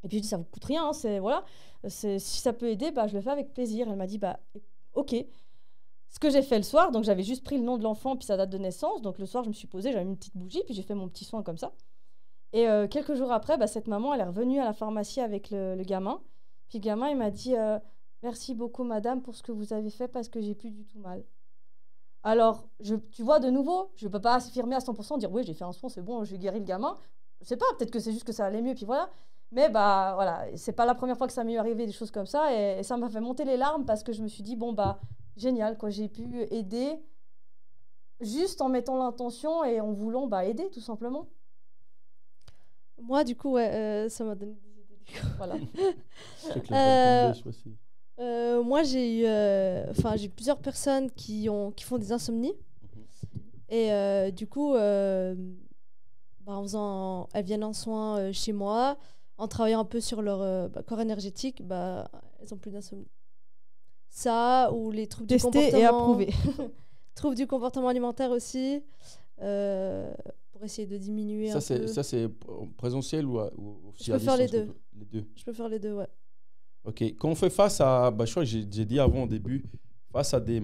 Et puis je dis, ça vous coûte rien, c'est voilà. Si ça peut aider, bah je le fais avec plaisir. Elle m'a dit, bah ok. Ce que j'ai fait le soir, donc j'avais juste pris le nom de l'enfant puis sa date de naissance. Donc le soir, je me suis posée, j'avais mis une petite bougie, puis j'ai fait mon petit soin comme ça. Et quelques jours après, bah, cette maman, elle est revenue à la pharmacie avec le gamin. Puis le gamin, il m'a dit merci beaucoup, madame, pour ce que vous avez fait parce que j'ai plus du tout mal. Alors, tu vois, de nouveau, je ne peux pas affirmer à 100%, dire oui, j'ai fait un soin, c'est bon, j'ai guéri le gamin. Je sais pas, peut-être que c'est juste que ça allait mieux, puis voilà. Mais bah voilà, c'est pas la première fois que ça m'est arrivé des choses comme ça. Et ça m'a fait monter les larmes parce que je me suis dit, bon, bah, génial, quoi. J'ai pu aider juste en mettant l'intention et en voulant aider, tout simplement. Moi, du coup, ouais, ça m'a donné des idées. Voilà. Je sais que les bonnes tombées, je sais pas si- Moi, j'ai plusieurs personnes qui font des insomnies. Et du coup, elles viennent en soins chez moi, en travaillant un peu sur leur corps énergétique, elles ont plus d'insomnie. Ça, ou les troubles du Testé comportement. et approuvé. Troubles du comportement alimentaire aussi, pour essayer de diminuer un peu. Ça, c'est présentiel ou aussi Je à peux faire les distance, deux. Les deux. Je peux faire les deux, ouais. Ok. Quand on fait face à, je crois que j'ai dit avant au début, face à des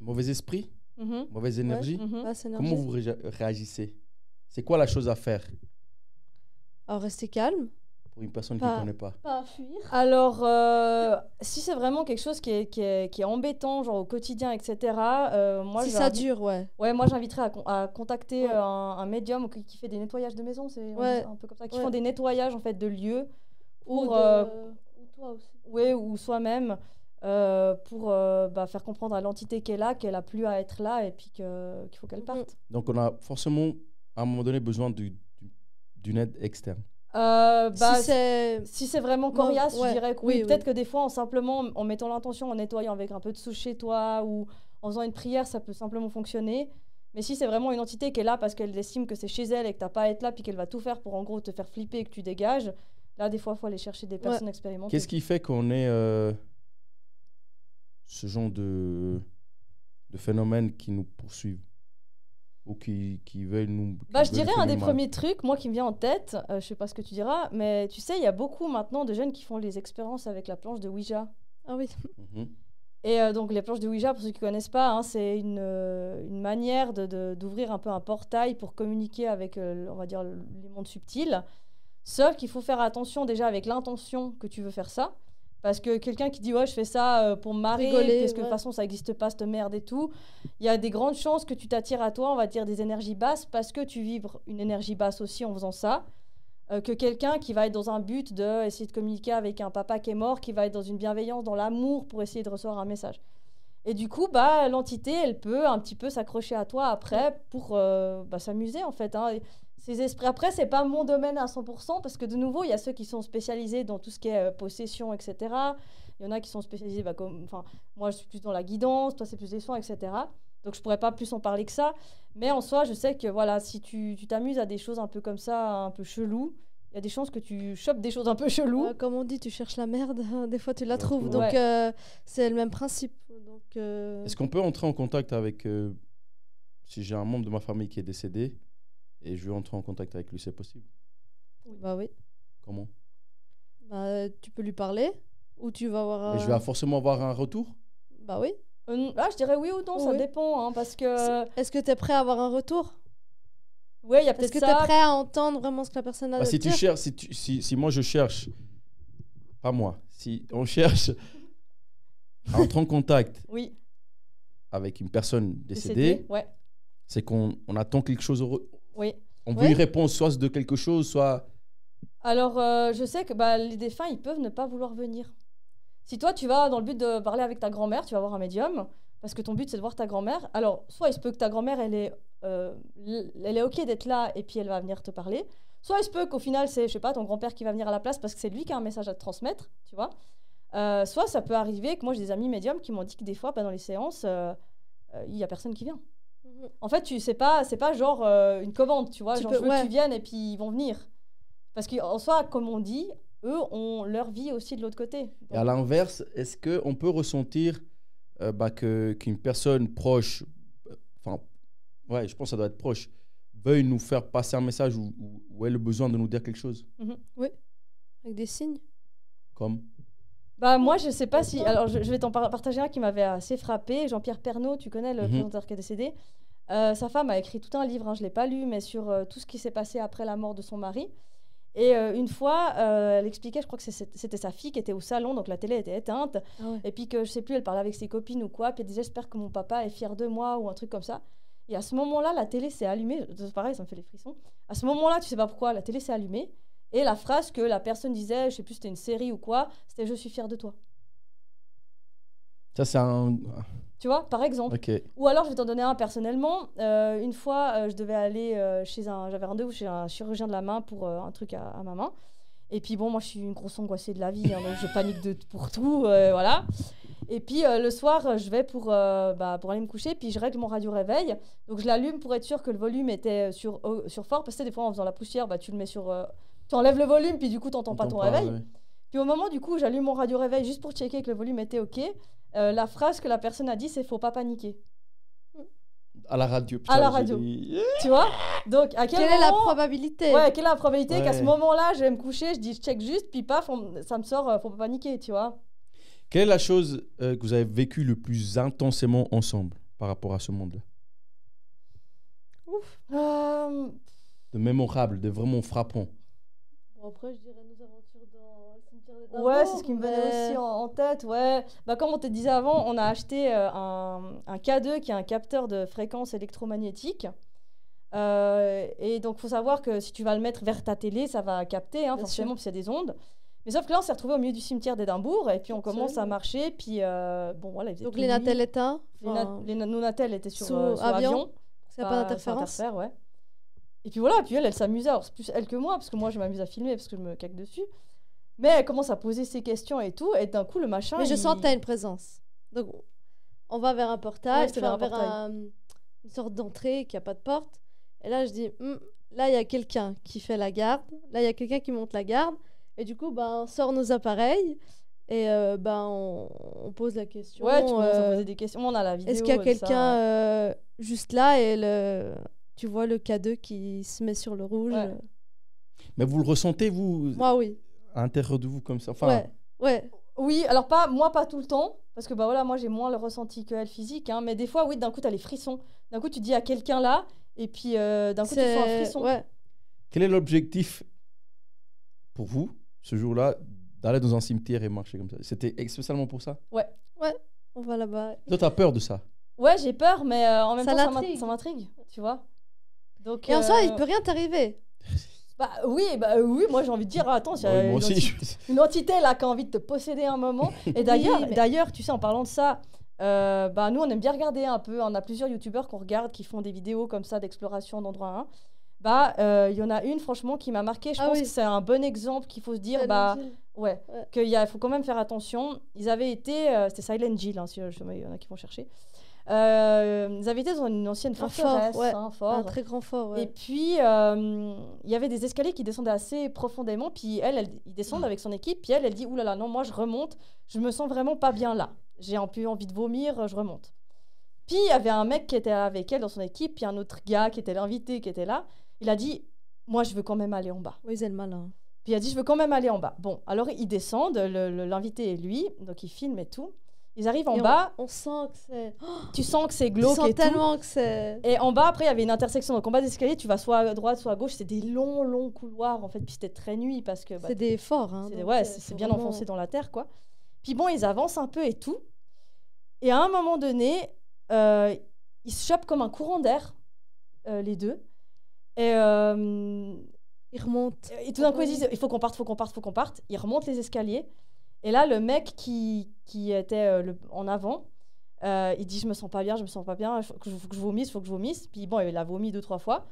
mauvais esprits, Mhm, mauvaises énergies, mhm. Basse comment énergie. vous réagissez? C'est quoi la chose à faire Alors, restez calme. pour une personne qui Pas- ne connaît pas? Pas à fuir. Alors, si c'est vraiment quelque chose qui est embêtant, genre au quotidien, etc., moi, Si ça dure, ouais. Ouais, moi j'inviterais à contacter Ouais. un médium qui fait des nettoyages de maison, on dit Ouais. ça un peu comme ça, qui Ouais. font des nettoyages en fait de lieux Ou pour, ou toi aussi. ouais, ou soi-même pour faire comprendre à l'entité qu'elle a qu'elle a plus à être là et puis qu'il faut qu'elle Mhm. parte. Donc, on a forcément, à un moment donné, besoin d'une aide externe. Si c'est vraiment coriace, ouais, je dirais que oui, oui. oui. Peut-être que des fois, en mettant l'intention, en nettoyant avec un peu de souche chez toi ou en faisant une prière, ça peut simplement fonctionner. Mais si c'est vraiment une entité qui est là parce qu'elle estime que c'est chez elle et que t'as pas à être là, puis qu'elle va tout faire pour en gros te faire flipper et que tu dégages, là, des fois, il faut aller chercher des personnes expérimentées. Qu'est-ce qui fait qu'on ait ce genre de phénomènes qui nous poursuivent ou qui veulent nous... qui Je veulent dirais faire un du des mal? premiers trucs, moi, qui me vient en tête, je sais pas ce que tu diras, mais tu sais, il y a beaucoup maintenant de jeunes qui font les expériences avec la planche de Ouija. Ah oui. Mhm. Et donc les planches de Ouija, pour ceux qui ne connaissent pas, c'est une manière d'ouvrir un peu un portail pour communiquer avec, on va dire, les mondes subtils. Sauf qu'il faut faire attention déjà avec l'intention que tu veux faire ça. Parce que quelqu'un qui dit « ouais, je fais ça pour me marrer, Rigoler, parce que de ouais. toute façon, ça n'existe pas, cette merde et tout », il y a des grandes chances que tu t'attires à toi, on va dire, des énergies basses, parce que tu vibres une énergie basse aussi en faisant ça. Que quelqu'un qui va être dans un but d'essayer de communiquer avec un papa qui est mort, qui va être dans une bienveillance, dans l'amour pour essayer de recevoir un message. Et du coup, l'entité, elle peut un petit peu s'accrocher à toi après pour s'amuser en fait. Hein. Et ces esprits, après, c'est pas mon domaine à 100% parce que de nouveau, il y a ceux qui sont spécialisés dans tout ce qui est possession, etc. Il y en a qui sont spécialisés, moi je suis plus dans la guidance, toi c'est plus des soins, etc. Donc je pourrais pas plus en parler que ça. Mais en soi, je sais que voilà, si tu t'amuses à des choses un peu comme ça, un peu chelou, il y a des chances que tu chopes des choses un peu cheloues. Comme on dit, tu cherches la merde, des fois tu la trouves. Ouais. Donc c'est le même principe. Donc, Est-ce qu'on peut entrer en contact avec... si j'ai un membre de ma famille qui est décédé et je veux entrer en contact avec lui, c'est possible? Bah oui. Comment? Tu peux lui parler ou tu vas avoir... Et je vais forcément avoir un retour? Bah oui. Je dirais oui ou non, ça Oui. dépend. Hein, parce que... Est-ce que tu es prêt à avoir un retour? Ouais, il y a Est-ce peut-être que tu ça. es prêt à entendre vraiment ce que la personne a à Si tu dire? cherches, si moi je cherche, pas moi, si on cherche à entrer en contact Oui, avec une personne décédée, Ouais, c'est qu'on attend quelque chose. oui. On veut Ouais. une réponse soit de quelque chose, soit. Alors, je sais que les défunts, ils peuvent ne pas vouloir venir. Si toi, tu vas dans le but de parler avec ta grand-mère, tu vas voir un médium, parce que ton but, c'est de voir ta grand-mère. Alors, soit il se peut que ta grand-mère, elle est OK d'être là, et puis elle va venir te parler. Soit il se peut qu'au final, c'est, je sais pas, ton grand-père qui va venir à la place, parce que c'est lui qui a un message à te transmettre, tu vois. Soit ça peut arriver que moi, j'ai des amis médiums qui m'ont dit que des fois, dans les séances, il y a personne qui vient. Mhm. En fait, c'est pas genre une commande, tu vois. Tu Genre, peux- je veux ouais. que tu viennes et puis ils vont venir. Parce qu'en soi, comme on dit, eux ont leur vie aussi de l'autre côté. Et à l'inverse, est-ce qu'on peut ressentir qu'une personne proche, ouais, je pense que ça doit être proche, veuille nous faire passer un message ou ait le besoin de nous dire quelque chose? Avec des signes? Comme? Moi, je sais pas si... Alors, je vais t'en partager un qui m'avait assez frappé. Jean-Pierre Pernaut, tu connais, le présentateur qui est décédé. Sa femme a écrit tout un livre, je ne l'ai pas lu, mais sur tout ce qui s'est passé après la mort de son mari. Et une fois, elle expliquait, je crois que c'était sa fille qui était au salon, donc la télé était éteinte. Ah ouais. Et puis que, je sais plus, elle parlait avec ses copines ou quoi. Puis elle disait, j'espère que mon papa est fier de moi ou un truc comme ça. Et à ce moment-là, la télé s'est allumée. C'est pareil, ça me fait les frissons. À ce moment-là, tu sais pas pourquoi, la télé s'est allumée. Et la phrase que la personne disait, je sais plus, c'était une série ou quoi, c'était « Je suis fière de toi ». Ça, c'est un... Tu vois, par exemple. Ok. Ou alors, je vais t'en donner un personnellement. Une fois, je devais aller j'avais rendez-vous chez un chirurgien de la main pour un truc à ma main. Et puis bon, moi, je suis une grosse angoissée de la vie, hein, donc je panique pour tout, voilà. Et puis le soir, je vais pour aller me coucher, puis je règle mon radio réveil. Donc je l'allume pour être sûr que le volume était sur fort, parce que des fois, en faisant la poussière, tu le mets tu enlèves le volume, puis du coup, tu n'entends pas ton réveil. Ouais. Puis au moment, du coup, j'allume mon radio réveil juste pour checker que le volume était OK. La phrase que la personne a dit, c'est « faut pas paniquer ». À la radio. Putain, à la radio. Tu vois? Donc, à quelle est la probabilité? Ouais, quelle est la probabilité qu'à ce moment-là, je vais me coucher, je check juste, puis paf, ça me sort, faut pas paniquer, tu vois? Quelle est la chose que vous avez vécue le plus intensément ensemble par rapport à ce monde-là? Ouf. De mémorable, de vraiment frappant. Bon, après, je dirais nos aventures dans le cimetière des Dindons. Ouais, c'est ce qui me venait aussi en tête, ouais. Comme on te disait avant, on a acheté un K2 qui est un capteur de fréquences électromagnétiques. Et donc, il faut savoir que si tu vas le mettre vers ta télé, ça va capter, hein, forcément, parce qu'il y a des ondes. Mais sauf que là, on s'est retrouvé au milieu du cimetière d'Édimbourg et puis on commence à marcher. Puis bon, voilà, il faisait donc les Natel éteints. Nos Natel étaient sur avion. C'est pas d'interférence. Ouais. Et puis voilà, puis elle s'amusait. Alors, c'est plus elle que moi, parce que moi, je m'amuse à filmer parce que je me caque dessus. Mais elle commence à poser ses questions et tout. Et d'un coup, le machin. Mais je sens que tu as une présence. Donc, on va vers un portail, vers une sorte d'entrée qui n'a pas de porte. Et là, je dis, là, il y a quelqu'un qui fait la garde. Là, il y a quelqu'un qui monte la garde. Et du coup, on sort nos appareils et on pose la question. Ouais, tu commences à poser des questions. On a la vidéo. Est-ce qu'il y a quelqu'un juste là et tu vois le K2 qui se met sur le rouge. Ouais. Mais vous le ressentez, vous? Moi, oui. À l'intérieur de vous, comme ça? Enfin... Ouais. Oui, alors moi, pas tout le temps. Parce que voilà, moi, j'ai moins le ressenti qu'elle physique. Hein, mais des fois, oui, d'un coup, tu as les frissons. D'un coup, tu dis à quelqu'un là. Et puis, d'un coup, tu sens un frisson. Ouais. Quel est l'objectif pour vous, ce jour-là, d'aller dans un cimetière et marcher comme ça? C'était spécialement pour ça? Ouais. On va là-bas. Toi, t'as peur de ça? Ouais, j'ai peur, mais en même temps, ça m'intrigue, tu vois. Donc, et en soi, il peut rien t'arriver. Oui, moi j'ai envie de dire, attends, il y a une entité là qui a envie de te posséder un moment. Et d'ailleurs, tu sais, en parlant de ça, nous on aime bien regarder un peu. On a plusieurs youtubeurs qu'on regarde qui font des vidéos comme ça d'exploration d'endroits. Il y en a une franchement qui m'a marqué. Je pense que c'est un bon exemple qu'il faut se dire qu'il faut quand même faire attention. Ils avaient été, c'était Silent Hill, hein, si il y en a qui vont chercher. Ils avaient été dans une ancienne forteresse, un très grand fort. Ouais. Et puis il y avait des escaliers qui descendaient assez profondément. Puis ils descendent avec son équipe. Puis elle dit oulala, non, moi je remonte. Je me sens vraiment pas bien là. J'ai un peu envie de vomir. Je remonte. Puis il y avait un mec qui était avec elle dans son équipe. Puis un autre gars qui était l'invité qui était là. Il a dit moi je veux quand même aller en bas. Oui, c'est le malin. Puis il a dit je veux quand même aller en bas. Bon, alors ils descendent. L'invité et lui, donc ils filment et tout. Ils arrivent en bas. On sent que c'est... Tu sens que c'est glauque et tout. Tellement que c'est... Et en bas, après, il y avait une intersection. Donc en bas des escaliers, tu vas soit à droite, soit à gauche. C'est des longs couloirs, en fait. Puis c'était très nuit parce que... c'est des forts, hein. C'est bien enfoncé dans la terre, quoi. Puis bon, ils avancent un peu et tout. Et à un moment donné, ils se chopent comme un courant d'air, les deux. Et... ils remontent. Et tout d'un coup, ils disent, il faut qu'on parte. Ils remontent les escaliers. Et là, le mec qui était en avant, il dit « Je me sens pas bien, il faut que je vomisse. » Puis bon, il a vomi 2-3 fois.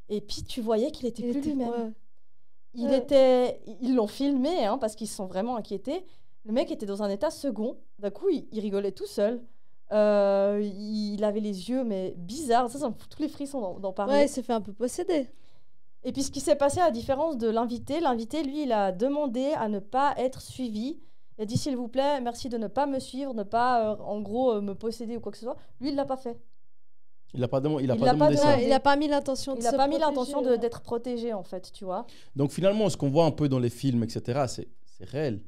Et puis, tu voyais qu'il était plus lui-même. Ils l'ont filmé parce qu'ils se sont vraiment inquiétés. Le mec était dans un état second. D'un coup, il rigolait tout seul. Il avait les yeux, mais bizarres. Ça me fout tous les frissons d'en parler. Ouais, il s'est fait un peu posséder. Et puis, ce qui s'est passé, à la différence de l'invité, lui, il a demandé à ne pas être suivi. Il a dit, s'il vous plaît, merci de ne pas me suivre, ne pas, en gros, me posséder ou quoi que ce soit. Lui, il ne l'a pas fait. Il n'a pas demandé ça. Il n'a pas mis l'intention de se protéger. Il n'a pas mis l'intention d'être protégé, en fait, tu vois. Donc, finalement, ce qu'on voit un peu dans les films, etc., c'est réel.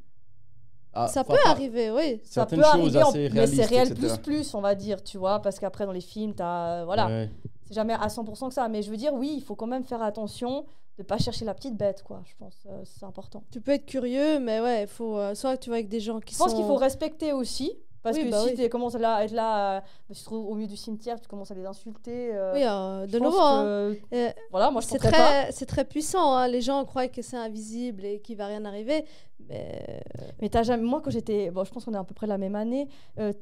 Ça peut arriver, oui. Certaines choses assez réalistes, mais c'est réel etc. plus, on va dire, tu vois, parce qu'après, dans les films, t'as... Voilà. Ouais. C'est jamais à 100% que ça. Mais je veux dire, oui, il faut quand même faire attention de pas chercher la petite bête, quoi. Je pense c'est important. Tu peux être curieux, mais ouais, il faut soit tu vas avec des gens qui sont... Je pense qu'il faut respecter aussi, Parce Oui, que bah si oui. tu commences à être là, tu te trouves au milieu du cimetière, tu commences à les insulter. Oui, je de pense nouveau, hein. que- Euh, Voilà, moi je comprends pas. c'est très puissant, hein. Les gens croient que c'est invisible et qu'il va rien arriver. Mais Mais t'as jamais. Moi, quand j'étais. Bon, je pense qu'on est à peu près la même année.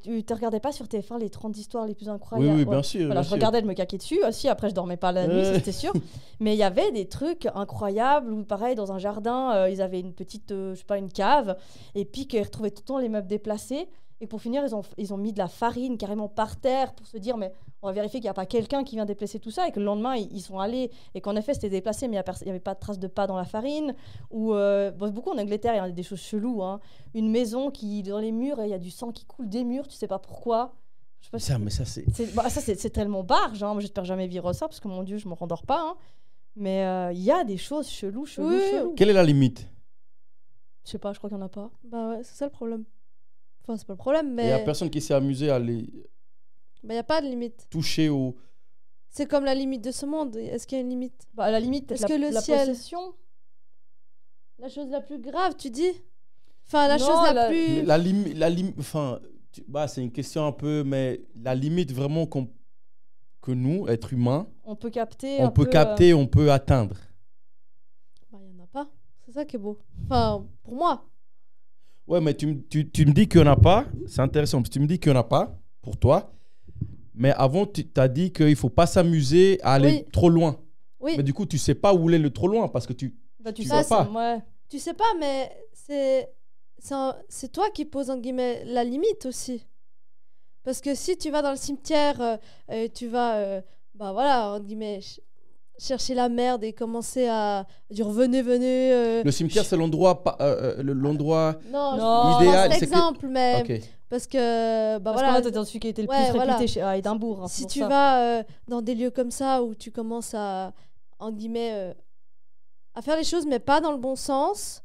Tu te regardais pas sur TF1 les 30 histoires les plus Oui, incroyables. oui, Ouais. bien sûr. Voilà, bien je sûr. regardais de me caquer dessus. Aussi, après, je dormais pas la nuit, ça, c'était sûr. Mais il y avait des trucs incroyables où, pareil, dans un jardin, ils avaient une petite, je sais pas, une cave. Et puis, qu'ils retrouvaient tout le temps les meubles déplacés. Et pour finir, ils ont mis de la farine carrément par terre pour se dire, mais on va vérifier qu'il n'y a pas quelqu'un qui vient déplacer tout ça. Et que le lendemain, ils sont allés. Et qu'en effet, c'était déplacé, mais il n'y avait pas de traces de pas dans la farine. Ou beaucoup en Angleterre, il y a des choses cheloues. Hein. Une maison qui, dans les murs, il y a du sang qui coule des murs, tu sais pas pourquoi. Je sais pas Ça, si- mais ça, c'est. c'est tellement barge. Hein. Moi, j'espère jamais vivre ça parce que mon Dieu, je me rendors pas. Hein. Mais il y a des choses cheloues. Oui. Quelle est la limite? Je sais pas, je crois qu'il y en a pas. bah ouais, c'est ça le problème. Enfin, c'est pas le problème, Il mais n'y a personne qui s'est amusé à les il n'y a pas de limite. toucher au. C'est comme la limite de ce monde. Est-ce qu'il y a une limite? Bah, à la limite, peut-être Est-ce que le la ciel- possession. La chose la plus grave, tu dis? Enfin, la Non, chose la- plus... La limite. Enfin, c'est une question un peu, mais la limite vraiment que nous, êtres humains, On peut capter. on un peut peu, capter, on peut atteindre. Bah, il n'y en a pas. C'est ça qui est beau. Enfin, pour moi. Ouais, mais tu me dis qu'il n'y en a pas. C'est intéressant, parce que tu me dis qu'il n'y en a pas pour toi. Mais avant, tu as dit qu'il ne faut pas s'amuser à aller Oui. trop loin. Oui, Mais du coup, tu ne sais pas où est le trop loin parce que tu. bah, tu tu sais, vois c'est- pas. ouais. tu sais pas, mais c'est toi qui poses, en guillemets, la limite aussi. Parce que si tu vas dans le cimetière, tu vas, bah voilà, en guillemets, chercher la merde et commencer à dire venez, venez. Le cimetière, c'est l'endroit. L'endroit. Non, Non. je Idéal, pense c'est que- l'exemple, mais Ok. parce que, bah Parce voilà, que là, t'es celui qui a été le Ouais, plus voilà. réputé à Édimbourg. hein, c'est si pour tu ça. vas dans des lieux comme ça où tu commences à, en guillemets, à faire les choses, mais pas dans le bon sens,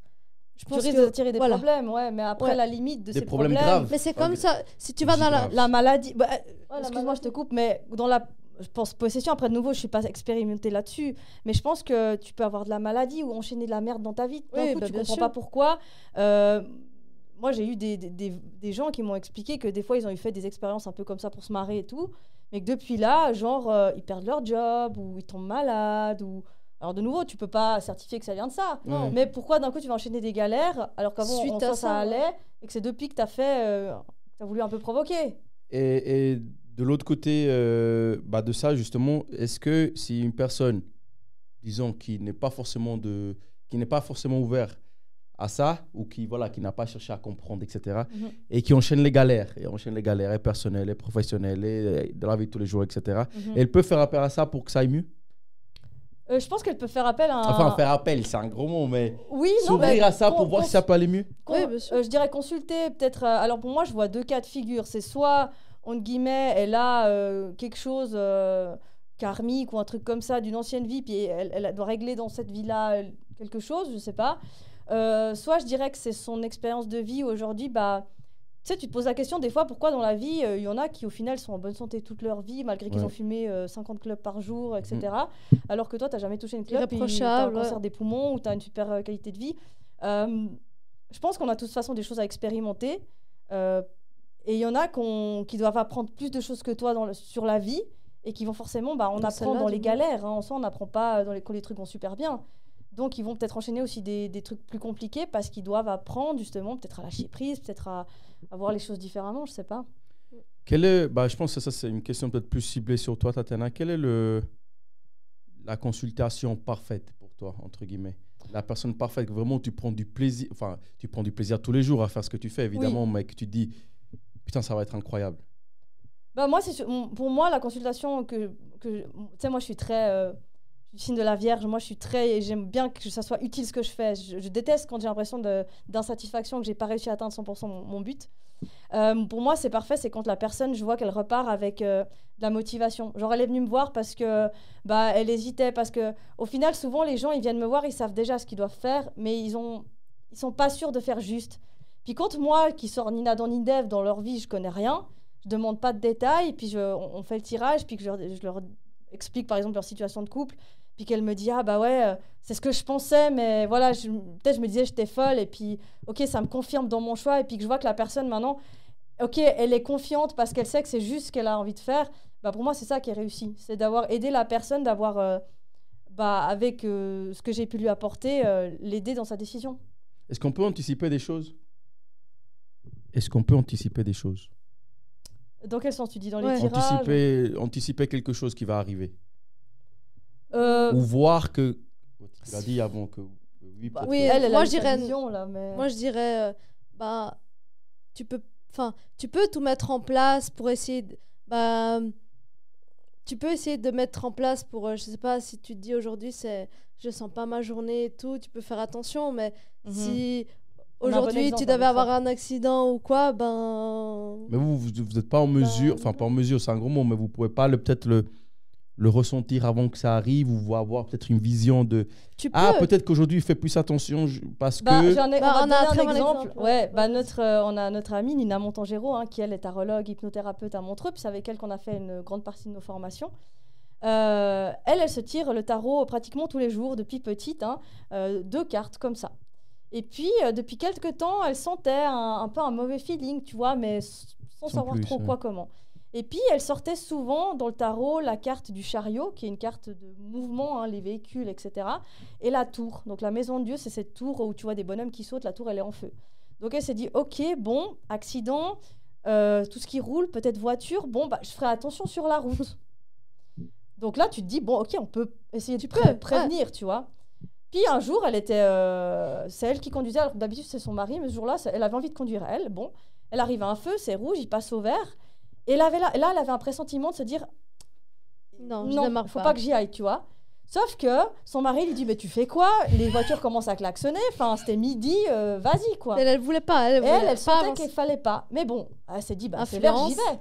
je Tu pense risques que d'attirer des voilà. problèmes, ouais. Mais après, Ouais. la limite de Des ces problèmes problèmes. graves. Mais c'est comme Ok. ça. Si tu vas dans la, Grave. La maladie. Bah, la excuse-moi, je te maladie. coupe, mais dans la. Je pense possession, après de nouveau, je suis pas expérimentée là-dessus, mais je pense que tu peux avoir de la maladie ou enchaîner de la merde dans ta vie. D'un Oui, coup, bah, tu bien comprends sûr. pas pourquoi. Moi, j'ai eu des gens qui m'ont expliqué que des fois, ils ont eu fait des expériences un peu comme ça pour se marrer et tout, mais que depuis là, genre, ils perdent leur job ou ils tombent malades ou. Alors de nouveau, tu peux pas certifier que ça vient de ça. Ouais. Mais pourquoi d'un coup tu vas enchaîner des galères alors qu'avant Suite en à soi, ça, ça allait ouais. et que c'est depuis que tu as fait, t'as voulu un peu provoquer. Et de l'autre côté de ça, justement, est-ce que si une personne, disons, qui n'est pas forcément ouvert à ça, ou qui n'a pas cherché à comprendre, etc., Mhm. et qui enchaîne les galères, et personnelles, et professionnelles, et dans la vie de tous les jours, etc., Mhm. elle peut faire appel à ça pour que ça aille mieux? Je pense qu'elle peut faire appel à un... Enfin, faire appel, c'est un gros mot, mais Oui, non, s'ouvrir mais à ça con- pour voir cons- si ça peut aller mieux. Oui, bien sûr. je dirais consulter, peut-être... alors pour moi, je vois deux cas de figure. C'est soit, entre guillemets, elle a quelque chose karmique ou un truc comme ça d'une ancienne vie, puis elle doit régler dans cette vie-là quelque chose, je sais pas. Soit je dirais que c'est son expérience de vie aujourd'hui, bah... Tu sais, tu te poses la question des fois pourquoi dans la vie, il y en a qui au final sont en bonne santé toute leur vie, malgré qu'ils Ouais. ont fumé 50 clubs par jour, etc. Alors que toi, tu n'as jamais touché une club, puis tu as un Irréprochable, cancer ouais. des poumons ou tu as une super qualité de vie. Je pense qu'on a de toute façon des choses à expérimenter. Et il y en a qui doivent apprendre plus de choses que toi sur la vie et qui vont forcément, on Dans apprend celle-là, dans du les moins. galères. Hein. En soi, on n'apprend pas quand les trucs vont super bien. Donc, ils vont peut-être enchaîner aussi des trucs plus compliqués parce qu'ils doivent apprendre justement peut-être à lâcher prise, peut-être à voir les choses différemment, je sais pas. Je pense que ça, c'est une question peut-être plus ciblée sur toi, Tatiana. Quelle est la consultation parfaite pour toi, entre guillemets? La personne parfaite, vraiment, tu prends du plaisir tous les jours à faire ce que tu fais, évidemment, mais que tu te dis, putain, ça va être incroyable. Bah moi, pour moi, la consultation tu sais, moi, je suis très... je suis signe de la Vierge. Moi, j'aime bien que ça soit utile ce que je fais. Je déteste quand j'ai l'impression d'insatisfaction, que j'ai pas réussi à atteindre 100% mon but. Pour moi, c'est parfait. C'est quand la personne, je vois qu'elle repart avec de la motivation. Genre, elle est venue me voir parce que elle hésitait. Parce que au final, souvent, les gens, ils viennent me voir, ils savent déjà ce qu'ils doivent faire, mais ils sont pas sûrs de faire juste. Puis quand moi, qui sors ni Nadan ni Dev dans leur vie, je connais rien, je demande pas de détails, puis on fait le tirage, puis que je leur explique par exemple leur situation de couple, puis qu'elle me dit ah bah ouais c'est ce que je pensais, mais voilà peut-être je me disais j'étais folle, et puis ok ça me confirme dans mon choix, et puis que je vois que la personne maintenant ok, elle est confiante parce qu'elle sait que c'est juste ce qu'elle a envie de faire. Bah, pour moi, c'est ça qui est réussi. C'est d'avoir aidé la personne, d'avoir, avec ce que j'ai pu lui apporter, l'aider dans sa décision. Est-ce qu'on peut anticiper des choses? Est-ce qu'on peut anticiper des choses? Dans quel sens tu dis? Dans les Ouais. tirages? Anticiper quelque chose qui va arriver. Euh, Ou voir que... Tu l'as dit avant que... Oui, bah, peut-être oui, que- elle moi, a je eu sa dirais- vision, là, mais... Moi, je dirais, bah, tu peux tout mettre en place pour essayer tu peux essayer de mettre en place pour, je sais pas, si tu te dis aujourd'hui, je sens pas ma journée et tout, tu peux faire attention, mais si On a un bon aujourd'hui exemple tu devais avec ça. avoir un accident ou quoi, ben... Mais vous n'êtes pas en mesure, enfin pas en mesure, c'est un gros mot, mais vous pouvez pas peut-être le ressentir avant que ça arrive ou avoir peut-être une vision de Tu peux. peut-être qu'aujourd'hui il fait plus attention parce Bah, que on on va a un donner très un bon exemple. exemple, Ouais, ouais. bah on a notre amie Nina Montangero, qui elle est tarologue, hypnothérapeute à Montreux, puis c'est avec elle qu'on a fait une grande partie de nos formations. Elle se tire le tarot pratiquement tous les jours depuis petite, 2 cartes comme ça. Et puis depuis quelques temps, elle sentait un peu un mauvais feeling, tu vois, mais sans savoir trop quoi, comment. Et puis elle sortait souvent dans le tarot la carte du chariot, qui est une carte de mouvement, les véhicules, etc. Et la tour. Donc la maison de Dieu, c'est cette tour où tu vois des bonhommes qui sautent, la tour elle est en feu. Donc elle s'est dit, ok, bon, accident, tout ce qui roule, peut-être voiture, bon, bah je ferai attention sur la route. Donc là, tu te dis, bon, ok, on peut essayer de prévenir, tu vois. Puis un jour, c'est elle qui conduisait. Alors d'habitude, c'est son mari, mais ce jour-là, elle avait envie de conduire elle. Bon, elle arrive à un feu, c'est rouge, il passe au vert. Et elle avait un pressentiment de se dire, Non, je démarre faut pas. pas que j'y aille, tu vois. Sauf que son mari lui dit, mais tu fais quoi? Les voitures commencent à klaxonner. Enfin, c'était midi, vas-y, quoi. Elle voulait pas. Elle voulait sentait avancer. qu'il fallait pas. Mais bon, elle s'est dit, c'est vert, j'y vais.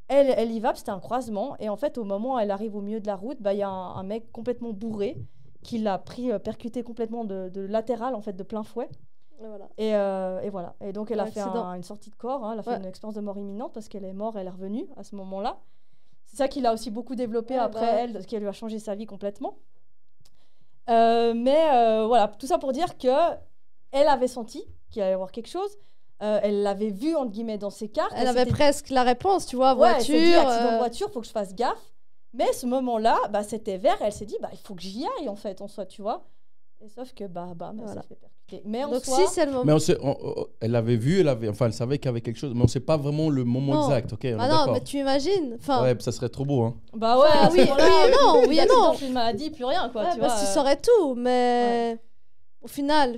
Elle y va, c'était un croisement. Et en fait, au moment où elle arrive au milieu de la route, il y a un mec complètement bourré qui l'a percuté complètement de latéral, en fait, de plein fouet. Et voilà. Et voilà. Et donc, elle a fait une sortie de corps. Elle a fait Ouais. une expérience de mort imminente parce qu'elle est morte, elle est revenue à ce moment-là. C'est ça qui l'a aussi beaucoup développé après elle, ce qui lui a changé sa vie complètement. Mais voilà, tout ça pour dire qu'elle avait senti qu'il allait y avoir quelque chose. Elle l'avait vu, entre guillemets, dans ses cartes. Elle avait presque la réponse, tu vois, ouais, voiture. Elle s'est dit, accident de voiture, faut que je fasse gaffe. Mais ce moment-là, c'était vert. Elle s'est dit, il faut que j'y aille, en fait, en soi, tu vois. Et sauf que, elle s'est fait percuter. Mais en Donc soi, si c'est le moment... Mais elle l'avait vu, elle savait qu'il y avait quelque chose, mais on ne sait pas vraiment le moment exact. Ok, on est non, d'accord. mais tu imagines. Enfin, Ouais, ça serait trop beau. Hein. bah ouais, oui, oui et non. Plus de maladie, plus rien, quoi. Ouais, tu parce que vois, tu saurais tout, mais au final,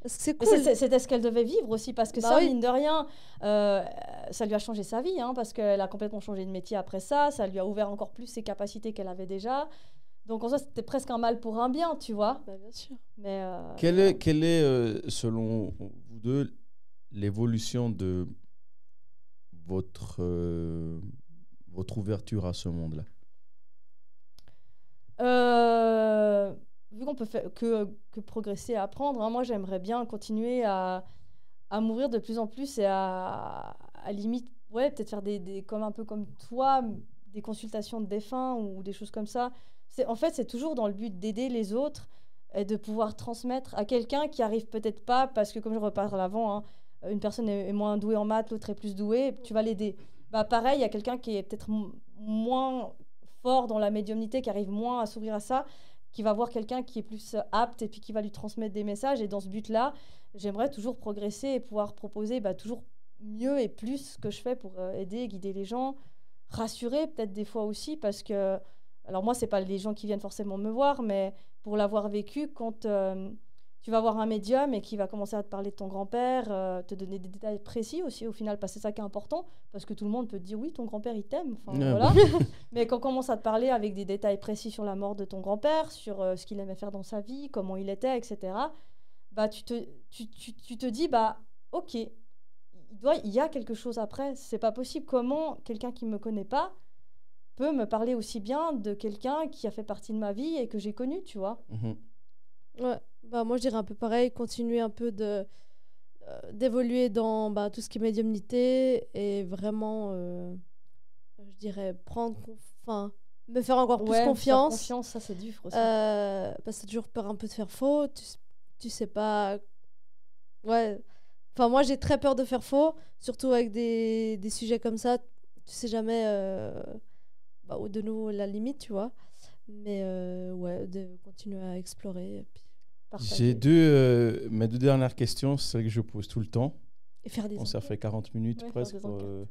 c'est cool. C'était ce qu'elle devait vivre aussi, parce que mine de rien, ça lui a changé sa vie, parce qu'elle a complètement changé de métier après ça. Ça lui a ouvert encore plus ses capacités qu'elle avait déjà. Donc en soi, c'était presque un mal pour un bien, tu vois. Bah, bien sûr. Mais quelle est selon vous deux, l'évolution de votre ouverture à ce monde-là? Vu qu'on peut faire que progresser et apprendre, moi j'aimerais bien continuer à m'ouvrir de plus en plus et à limite, peut-être faire un peu comme toi, des consultations de défunts ou des choses comme ça. En fait, c'est toujours dans le but d'aider les autres et de pouvoir transmettre à quelqu'un qui arrive peut-être pas, parce que comme je reparle avant, une personne est moins douée en maths, l'autre est plus douée, tu vas l'aider. Pareil, il y a quelqu'un qui est peut-être moins fort dans la médiumnité, qui arrive moins à s'ouvrir à ça, qui va voir quelqu'un qui est plus apte et puis qui va lui transmettre des messages. Et dans ce but-là, j'aimerais toujours progresser et pouvoir proposer toujours mieux et plus ce que je fais pour aider, guider les gens, rassurer peut-être des fois aussi, parce que, alors moi, c'est pas les gens qui viennent forcément me voir, mais pour l'avoir vécu, quand tu vas voir un médium et qui va commencer à te parler de ton grand-père, te donner des détails précis aussi au final, parce que c'est ça qui est important, parce que tout le monde peut te dire oui, ton grand-père il t'aime, voilà. Mais quand on commence à te parler avec des détails précis sur la mort de ton grand-père, sur ce qu'il aimait faire dans sa vie, comment il était, etc., tu te dis, ok, il y a quelque chose après, c'est pas possible. Comment quelqu'un qui me connaît pas peut me parler aussi bien de quelqu'un qui a fait partie de ma vie et que j'ai connu, tu vois. Ouais, moi je dirais un peu pareil, continuer un peu d'évoluer dans tout ce qui est médiumnité et vraiment, je dirais, me faire encore plus confiance. Confiance, ça c'est dur aussi. Parce que t'as toujours peur un peu de faire faux, tu sais pas... Ouais, Enfin, moi, j'ai très peur de faire faux, surtout avec des sujets comme ça. Tu sais jamais où de nouveau la limite, tu vois. Mais ouais, de continuer à explorer et puis J'ai partager. mes 2 dernières questions, c'est celles que je pose tout le temps. Et faire des Bon, ça enquêtes. fait 40 minutes Ouais, presque faire des enquêtes.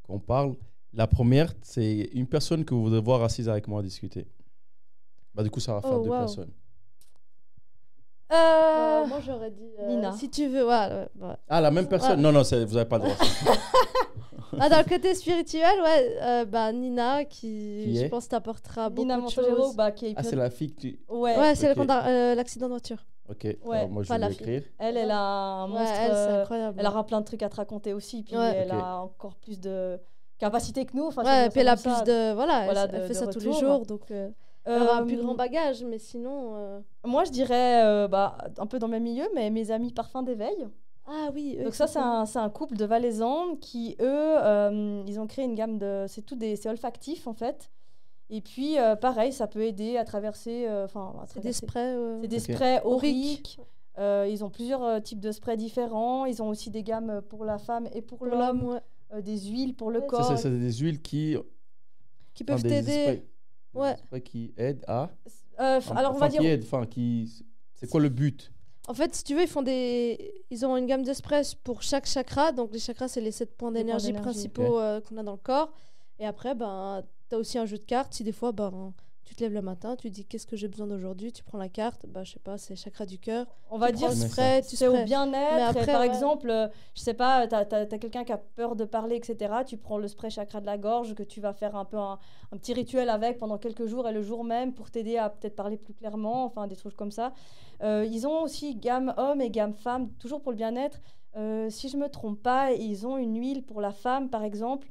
qu'on parle. La première, c'est une personne que vous voudrez voir assise avec moi discuter. Bah, du coup, ça va faire Oh, 2 wow. personnes. Moi, j'aurais dit Nina. si tu veux. Ouais. Ah, la même personne? Ouais. Non, non, vous n'avez pas le droit. Dans le côté spirituel, ouais, Nina, Qui je est pense, t'apportera beaucoup Nina de Montagero, choses. qui est Ah, c'est la fille que tu... Ouais, Ouais, c'est Ok. l'accident de voiture. Ok, Ouais, alors moi je pas vais la fille. l'écrire. elle a un Ouais, monstre. elle, c'est incroyable. Elle aura plein de trucs à te raconter aussi. Puis Ouais. elle Ok. a encore plus de capacité que nous. Enfin, si on Ouais, veut et puis elle a savoir plus ça. de. Voilà, Voilà, elle fait de ça tous les retour. jours, donc elle aura un plus grand Euh, bagage, mais sinon. Moi, je dirais un peu dans le même milieu, mais mes amis Parfums d'éveil. Ah oui, eux, Donc ça, exactement. c'est un couple de Valaisans qui, eux, ils ont créé une gamme de... C'est olfactif, en fait. Et puis, pareil, ça peut aider à traverser... C'est des sprays. C'est des Ok. sprays Auriques. auriques. Ils ont plusieurs types de sprays différents. Ils ont aussi des gammes pour la femme et pour Pour l'homme, l'homme. ouais. Des huiles pour le Ouais, corps. C'est des huiles qui... Qui enfin, peuvent des t'aider. sprays. Ouais. Des sprays qui aident à... Alors, on Enfin, va qui dire... aident, enfin, qui... C'est quoi le but? En fait, si tu veux, ils ont une gamme de sprays pour chaque chakra. Donc, les chakras, c'est les 7 points Les points d'énergie d'énergie. principaux qu'on a dans le corps. Et après, tu as aussi un jeu de cartes. Si des fois, tu te lèves le matin, tu dis qu'est-ce que j'ai besoin d'aujourd'hui, tu prends la carte, je sais pas, c'est chakra du cœur. On va Tu dire prends le Mais spray, tu c'est au sprays. Mais bien-être. après, Et par ouais. exemple, je sais pas, t'as quelqu'un qui a peur de parler, etc. Tu prends le spray chakra de la gorge que tu vas faire un peu un petit rituel avec pendant quelques jours et le jour même pour t'aider à peut-être parler plus clairement, enfin des trucs comme ça. Ils ont aussi gamme homme et gamme femme, toujours pour le bien-être. Si je me trompe pas, ils ont une huile pour la femme, par exemple.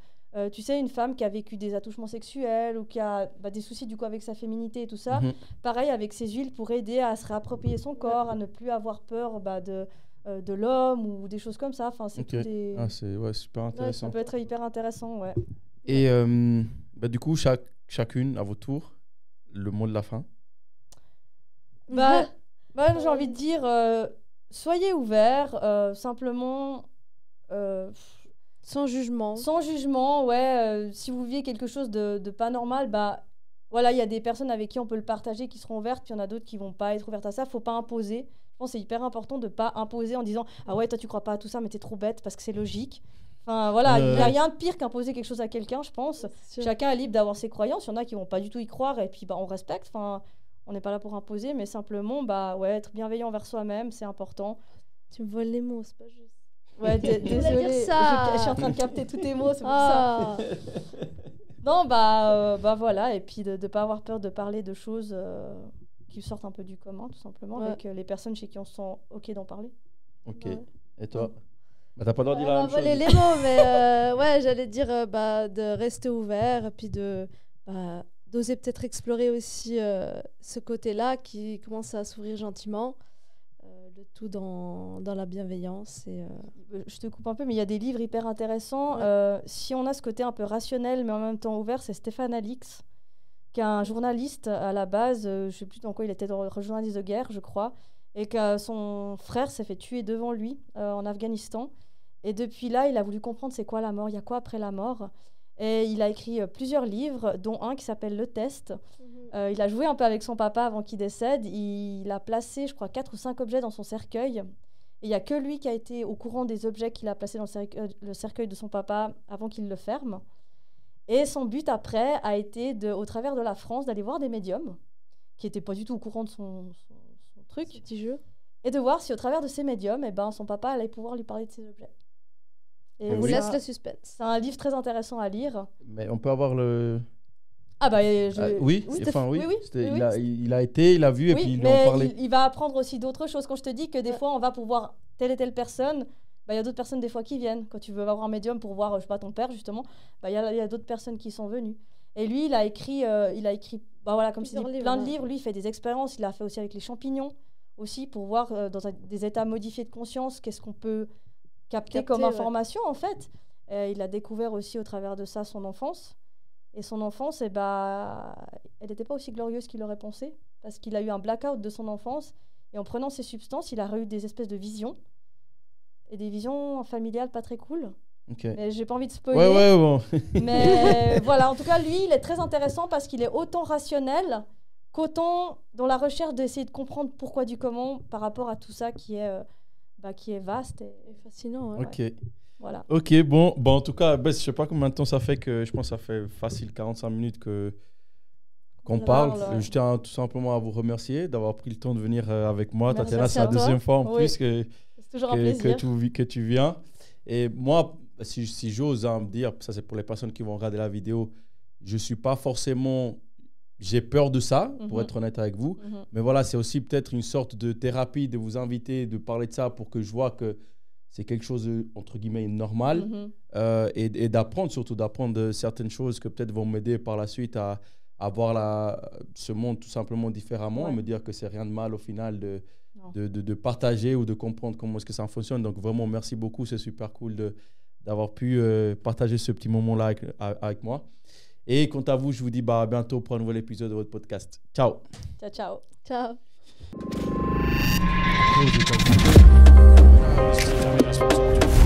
Tu sais, une femme qui a vécu des attouchements sexuels ou qui a des soucis du coup avec sa féminité et tout ça, Mhm. pareil avec ces huiles pour aider à se réapproprier son corps, à ne plus avoir peur de l'homme ou des choses comme ça. Enfin, c'est Ok. tout des... Ah, c'est super intéressant. Ça peut être hyper intéressant, ouais. Et du coup, chacune, à votre tour, le mot de la fin. J'ai envie de dire, soyez ouverts, simplement... Sans jugement. Sans jugement, ouais. Si vous vivez quelque chose de pas normal, voilà, il y a des personnes avec qui on peut le partager qui seront ouvertes, puis il y en a d'autres qui vont pas être ouvertes à ça. Faut pas imposer. Je pense que c'est hyper important de pas imposer en disant ah ouais, toi tu crois pas à tout ça, mais t'es trop bête parce que c'est logique. Enfin voilà, il y a rien de pire qu'imposer quelque chose à quelqu'un, je pense. C'est sûr. Chacun est libre d'avoir ses croyances. Il y en a qui vont pas du tout y croire et puis on respecte. Enfin, on n'est pas là pour imposer, mais simplement ouais, être bienveillant envers soi-même, c'est important. Tu me voles les mots, c'est pas juste. Ouais, désolée, dire ça. je suis en train de capter tous tes mots, c'est pour ça. Ah. Non, voilà, et puis de ne pas avoir peur de parler de choses qui sortent un peu du commun, tout simplement, Ouais. avec les personnes chez qui on se sent OK d'en parler. Ok. Ouais. Et toi? T'as pas le droit de dire On la va même chose. voler les mots, mais ouais, j'allais dire de rester ouvert et puis d'oser peut-être explorer aussi ce côté-là qui commence à s'ouvrir gentiment. Le tout dans la bienveillance. Je te coupe un peu, mais il y a des livres hyper intéressants. Ouais. Si on a ce côté un peu rationnel, mais en même temps ouvert, c'est Stéphane Alix, qui est un journaliste à la base, je ne sais plus dans quoi il était, dans le journaliste de guerre, je crois, et que son frère s'est fait tuer devant lui en Afghanistan. Et depuis là, il a voulu comprendre c'est quoi la mort, il y a quoi après la mort. Et il a écrit plusieurs livres, dont un qui s'appelle Le Test. Il a joué un peu avec son papa avant qu'il décède. Il a placé, je crois, 4 ou 5 objets dans son cercueil. Et il n'y a que lui qui a été au courant des objets qu'il a placés dans le cercueil de son papa avant qu'il le ferme. Et son but après a été, au travers de la France, d'aller voir des médiums qui n'étaient pas du tout au courant de son truc. Ce petit jeu. Et de voir si au travers de ces médiums, son papa allait pouvoir lui parler de ces objets. Et On vous oui. laisse le suspense. C'est un livre très intéressant à lire. Mais on peut avoir le... Ah bah oui, oui, enfin oui. oui, C'était- oui, il a été, il a vu et oui, puis il lui en mais parlait. il va apprendre aussi d'autres choses. Quand je te dis que des Ouais. fois on va pour voir telle et telle personne, il y a d'autres personnes des fois qui viennent. Quand tu veux avoir un médium pour voir, je sais pas, ton père justement, il y a d'autres personnes qui sont venues. Et lui, il a écrit voilà, comme je Plusieurs dis, livres, plein de ouais. livres. Lui, il fait des expériences. Il a fait aussi avec les champignons, aussi pour voir dans des états modifiés de conscience, qu'est-ce qu'on peut capter comme ouais. information en fait. Il a découvert aussi au travers de ça son enfance. Et son enfance, elle n'était pas aussi glorieuse qu'il aurait pensé, parce qu'il a eu un blackout de son enfance, et en prenant ces substances, il a eu des espèces de visions. et des visions familiales pas très cool. Ok. Mais j'ai pas envie de spoiler. Ouais, bon. Mais voilà, en tout cas, lui, il est très intéressant parce qu'il est autant rationnel qu'autant dans la recherche d'essayer de comprendre pourquoi du comment par rapport à tout ça qui est vaste et Fascinant. Ouais. Ok. voilà. Ok, bon, en tout cas, je sais pas combien de temps ça fait que je pense que ça fait facile 45 minutes qu'on On parle. parle, ouais. Je tiens tout simplement à vous remercier d'avoir pris le temps de venir avec moi. Merci Tatiana, c'est à la toi. deuxième fois en Oui. plus que C'est toujours un plaisir. que tu viens. Et moi, si j'ose me dire, ça c'est pour les personnes qui vont regarder la vidéo, je suis pas forcément... J'ai peur de ça, pour être honnête avec vous. Mais voilà, c'est aussi peut-être une sorte de thérapie de vous inviter, de parler de ça pour que je vois que c'est quelque chose, entre guillemets, normal. Et d'apprendre, surtout d'apprendre certaines choses que peut-être vont m'aider par la suite à voir ce monde tout simplement différemment. Ouais. Et me dire que c'est rien de mal au final de partager ou de comprendre comment est-ce que ça fonctionne. Donc vraiment, merci beaucoup. C'est super cool d'avoir pu partager ce petit moment-là avec moi. Et quant à vous, je vous dis à bientôt pour un nouvel épisode de votre podcast. Ciao. Ciao. Ciao. Après,